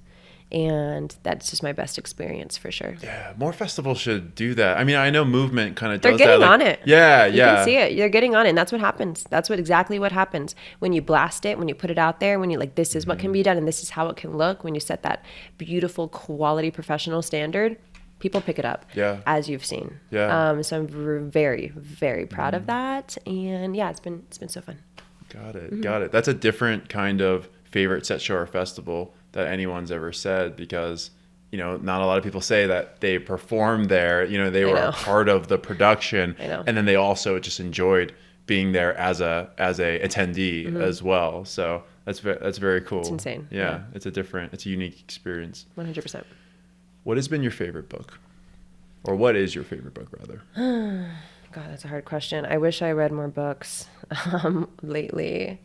And that's just my best experience for sure. Yeah, more festivals should do that. I mean, I know Movement kind of does that. They're getting on it. Yeah, you can see it. They're getting on it. And that's what happens. That's exactly what happens. When you blast it, when you put it out there, when you like, this is what can be done and this is how it can look. When you set that beautiful quality professional standard, people pick it up. Yeah. As you've seen. Yeah. So I'm very, very proud of that. And yeah, it's been so fun. Got it. That's a different kind of favorite set, show, or festival that anyone's ever said, because you know not a lot of people say that they performed there, you know, they were a part of the production, and then they also just enjoyed being there as a attendee as well. So that's very cool. It's insane. Yeah. It's a unique experience. 100%. What has been your favorite book, or what is your favorite book rather? God, that's a hard question. I wish I read more books lately.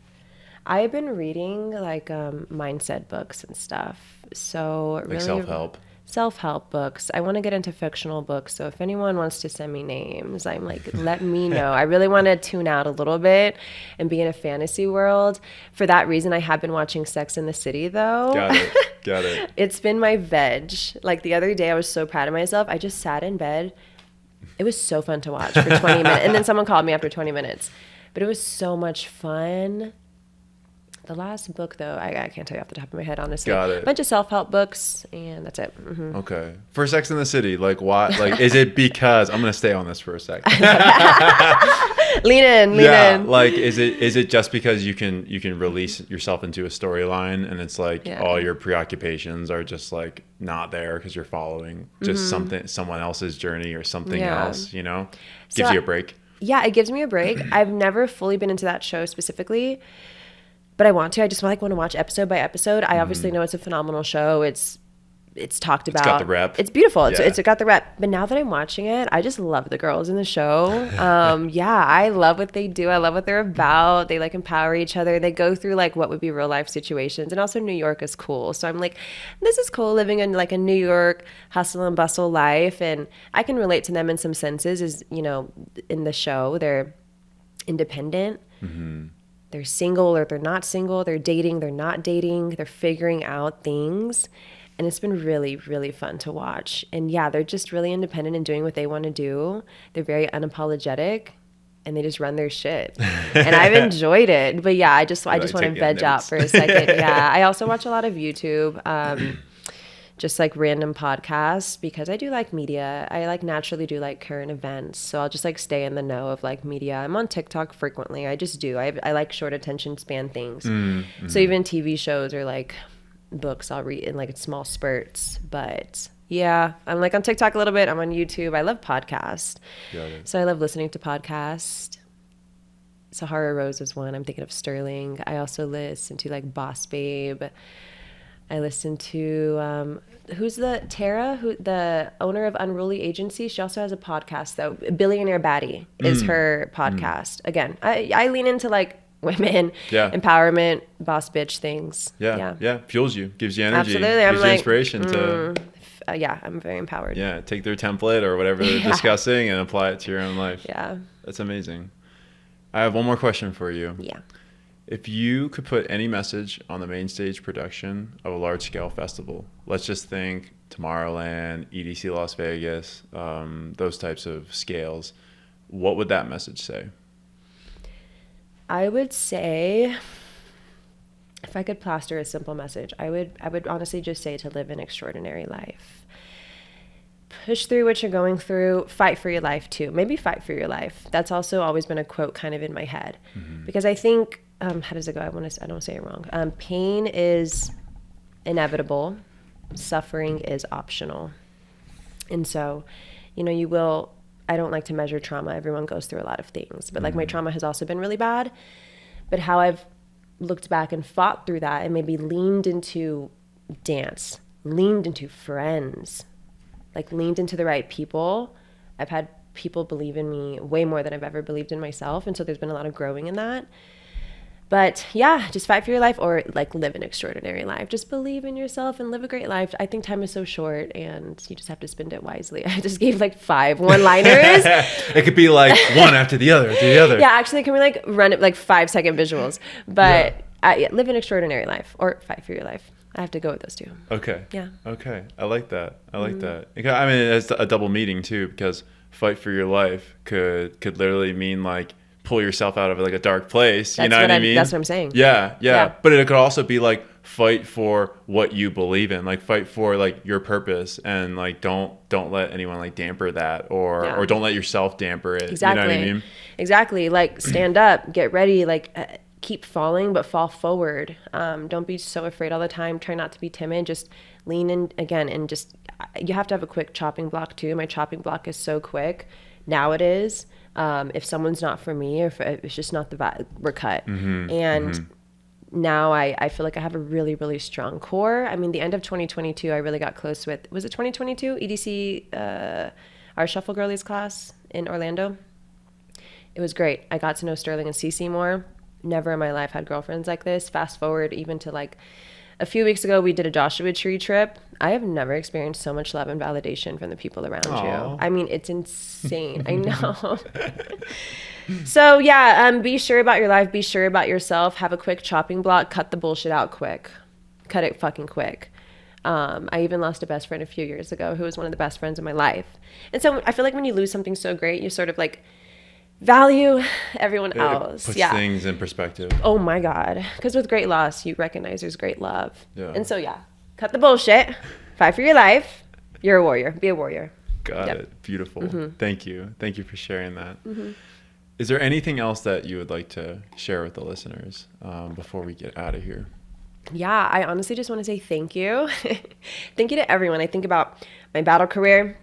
I've been reading like mindset books and stuff. So like really self-help books. I want to get into fictional books. So if anyone wants to send me names, I'm like, let me know. I really want to tune out a little bit and be in a fantasy world. For that reason, I have been watching Sex and the City though. Got it. It's been my veg. Like the other day, I was so proud of myself. I just sat in bed. It was so fun to watch for 20 minutes. And then someone called me after 20 minutes. But it was so much fun. The last book, though, I can't tell you off the top of my head, honestly. Got it. A bunch of self-help books, and that's it. Okay. For Sex and the City, like why? Like, is it because I'm gonna stay on this for a second? lean in. Like, is it just because you can release yourself into a storyline, and it's like all your preoccupations are just like not there because you're following just someone else's journey or something else, you know? Gives you a break. Yeah, it gives me a break. I've never fully been into that show specifically. but I want to. I just want to watch episode by episode. I obviously know it's a phenomenal show. It's talked about. It's got the rep. It's beautiful. Yeah. It's got the rep. But now that I'm watching it, I just love the girls in the show. Yeah, I love what they do. I love what they're about. They like empower each other. They go through like what would be real life situations. And also New York is cool. So I'm like, this is cool living in like a New York hustle and bustle life. And I can relate to them in some senses is, you know, in the show, they're independent. They're single or they're not single. They're dating. They're not dating. They're figuring out things. And it's been really, really fun to watch. And yeah, they're just really independent and doing what they want to do. They're very unapologetic and they just run their shit. And I've enjoyed it. But yeah, I just want to veg out for a second. Yeah. I also watch a lot of YouTube, just like random podcasts because I do like media. I like naturally do like current events. So I'll just like stay in the know of like media. I'm on TikTok frequently. I just do. I like short attention span things. So even TV shows or like books I'll read in like small spurts. But yeah, I'm like on TikTok a little bit. I'm on YouTube. I love podcasts. So I love listening to podcasts. Sahara Rose is one. I'm thinking of Sterling. I also listen to like Boss Babe. I listen to who's the Tara, who the owner of Unruly Agency. She also has a podcast though. Billionaire Baddie is her podcast. Again, I lean into like women, empowerment, boss bitch things. Yeah. Fuels you, gives you energy, absolutely. I'm gives you like, inspiration to. Yeah, I'm very empowered. Yeah, take their template or whatever they're discussing and apply it to your own life. Yeah, that's amazing. I have one more question for you. Yeah. If you could put any message on the main stage production of a large-scale festival, let's just think Tomorrowland, EDC Las Vegas, those types of scales, what would that message say? I would say, if I could plaster a simple message, I would honestly just say to live an extraordinary life. Push through what you're going through. Fight for your life too. Maybe fight for your life. That's also always been a quote kind of in my head, because I think how does it go? I don't say it wrong. Pain is inevitable. Suffering is optional. And so, you know, I don't like to measure trauma. Everyone goes through a lot of things, but like my trauma has also been really bad. But how I've looked back and fought through that and maybe leaned into dance, leaned into friends, like leaned into the right people. I've had people believe in me way more than I've ever believed in myself. And so there's been a lot of growing in that. But yeah, just fight for your life or like live an extraordinary life. Just believe in yourself and live a great life. I think time is so short and you just have to spend it wisely. I just gave like 5 one-liners. It could be like one after the other, Yeah, actually, can we like run it like 5-second visuals? But live an extraordinary life or fight for your life. I have to go with those two. Okay. Yeah. Okay. I like that. I mean, it's a double meaning too, because fight for your life could literally mean like pull yourself out of like a dark place. You know what I mean? That's what I'm saying. Yeah. But it could also be like fight for what you believe in, like fight for like your purpose, and like don't let anyone like damper that or don't let yourself damper it. Exactly. You know what I mean? Exactly. Like stand up, get ready, like keep falling, but fall forward. Don't be so afraid all the time. Try not to be timid. Just lean in again, and just, you have to have a quick chopping block too. My chopping block is so quick. Now it is. If someone's not for me, or if it's just not the vibe, we're cut. Now I feel like I have a really, really strong core. I mean, the end of 2022, I really got close with, was it 2022? EDC, our Shuffle Girlies class in Orlando. It was great. I got to know Sterling and Cece more. Never in my life had girlfriends like this. Fast forward even to like a few weeks ago, we did a Joshua Tree trip. I have never experienced so much love and validation from the people around you. I mean, it's insane. I know. So yeah, be sure about your life. Be sure about yourself. Have a quick chopping block. Cut the bullshit out quick. Cut it fucking quick. I even lost a best friend a few years ago who was one of the best friends in my life. And so I feel like when you lose something so great, you sort of like value everyone else. Puts things in perspective. Oh my God. Because with great loss, you recognize there's great love. And so cut the bullshit. Fight for your life. You're a warrior. Be a warrior. Got it. Beautiful. Thank you. Thank you for sharing that. Is there anything else that you would like to share with the listeners before we get out of here? Yeah, I honestly just want to say thank you. Thank you to everyone. I think about my battle career.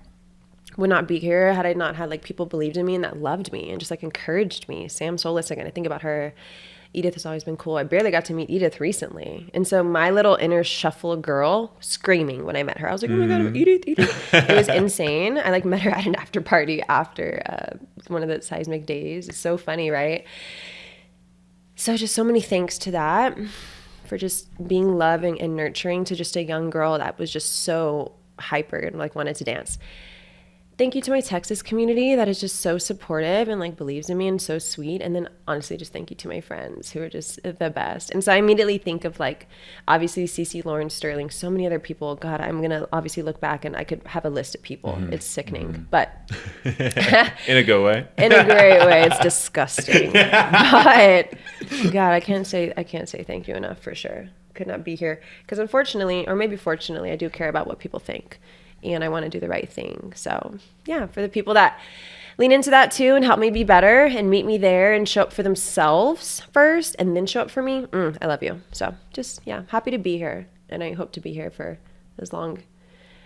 Would not be here had I not had like people believed in me and that loved me and just like encouraged me. Sam Solis, again, I think about her. Edith has always been cool. I barely got to meet Edith recently. And so my little inner shuffle girl screaming when I met her. I was like, oh my God, Edith. It was insane. I like met her at an after party after one of the Seismic days. It's so funny, right? So just so many thanks to that for just being loving and nurturing to just a young girl that was just so hyper and like wanted to dance. Thank you to my Texas community that is just so supportive and like believes in me and so sweet. And then honestly, just thank you to my friends who are just the best. And so I immediately think of like, obviously Cece, Lauren, Sterling, so many other people. God, I'm going to obviously look back and I could have a list of people. It's sickening, but in a good way. In a great way. It's disgusting. But God, I can't say thank you enough for sure. Could not be here because unfortunately, or maybe fortunately, I do care about what people think. And I want to do the right thing. So yeah, for the people that lean into that too and help me be better and meet me there and show up for themselves first and then show up for me, I love you. So just, yeah, happy to be here. And I hope to be here for as long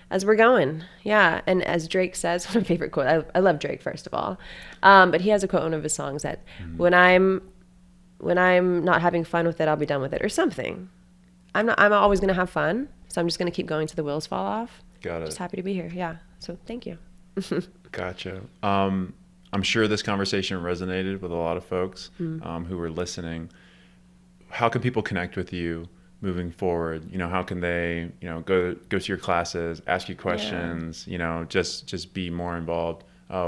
as we're going. Yeah. And as Drake says, one of my favorite quotes, I love Drake first of all. But he has a quote in one of his songs that when I'm not having fun with it, I'll be done with it or something. I'm always going to have fun. So I'm just going to keep going till the wheels fall off. Got it. Just happy to be here. Yeah. So thank you. Gotcha. I'm sure this conversation resonated with a lot of folks who were listening. How can people connect with you moving forward? You know, how can they, you know, go to your classes, ask you questions, you know, just be more involved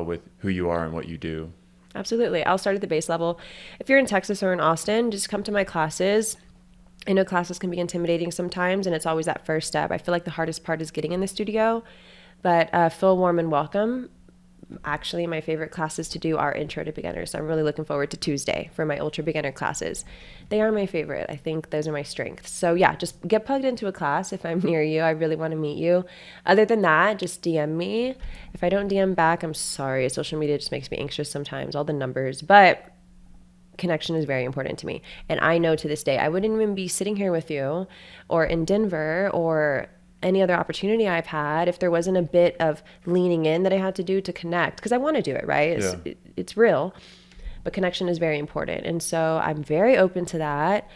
with who you are and what you do? Absolutely. I'll start at the base level. If you're in Texas or in Austin, just come to my classes. I know classes can be intimidating sometimes, and it's always that first step. I feel like the hardest part is getting in the studio, but feel warm and welcome. Actually, my favorite classes to do are intro to beginners. So I'm really looking forward to Tuesday for my ultra beginner classes. They are my favorite. I think those are my strengths. So yeah, just get plugged into a class if I'm near you. I really want to meet you. Other than that, just DM me. If I don't DM back, I'm sorry. Social media just makes me anxious sometimes, all the numbers, but connection is very important to me. And I know to this day, I wouldn't even be sitting here with you or in Denver or any other opportunity I've had if there wasn't a bit of leaning in that I had to do to connect, because I want to do it, right? It's real, but connection is very important. And so I'm very open to that.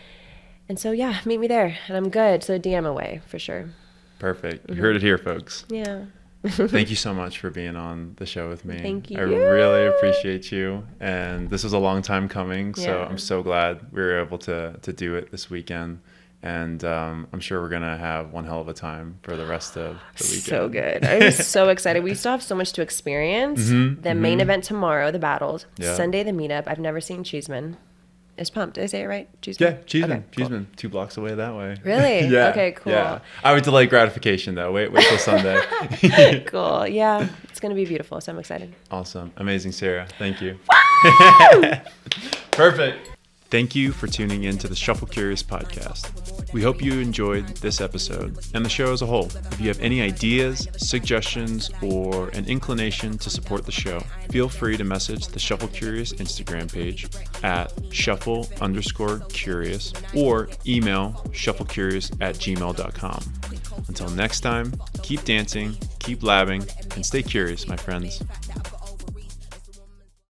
And so, yeah, meet me there and I'm good. So DM away for sure. Perfect. You heard it here, folks. Yeah. Thank you so much for being on the show with me. Thank you. I really appreciate you. And this was a long time coming, so I'm so glad we were able to do it this weekend. And I'm sure we're going to have one hell of a time for the rest of the weekend. So good. I'm so excited. We still have so much to experience. The main event tomorrow, the battles. Sunday, the meetup. I've never seen Cheeseman. Is pumped. Did I say it right? Cheeseman? Yeah, Cheeseman. Okay, cool. Cheeseman, 2 blocks away that way. Really? Yeah. Okay, cool. Yeah. I would delay gratification though. Wait till Sunday. Cool. Yeah, it's going to be beautiful, so I'm excited. Awesome. Amazing, Sarah. Thank you. Perfect. Thank you for tuning in to the Shuffle Curious podcast. We hope you enjoyed this episode and the show as a whole. If you have any ideas, suggestions, or an inclination to support the show, feel free to message the Shuffle Curious Instagram page at shuffle_curious or email shufflecurious@gmail.com. Until next time, keep dancing, keep labbing, and stay curious, my friends.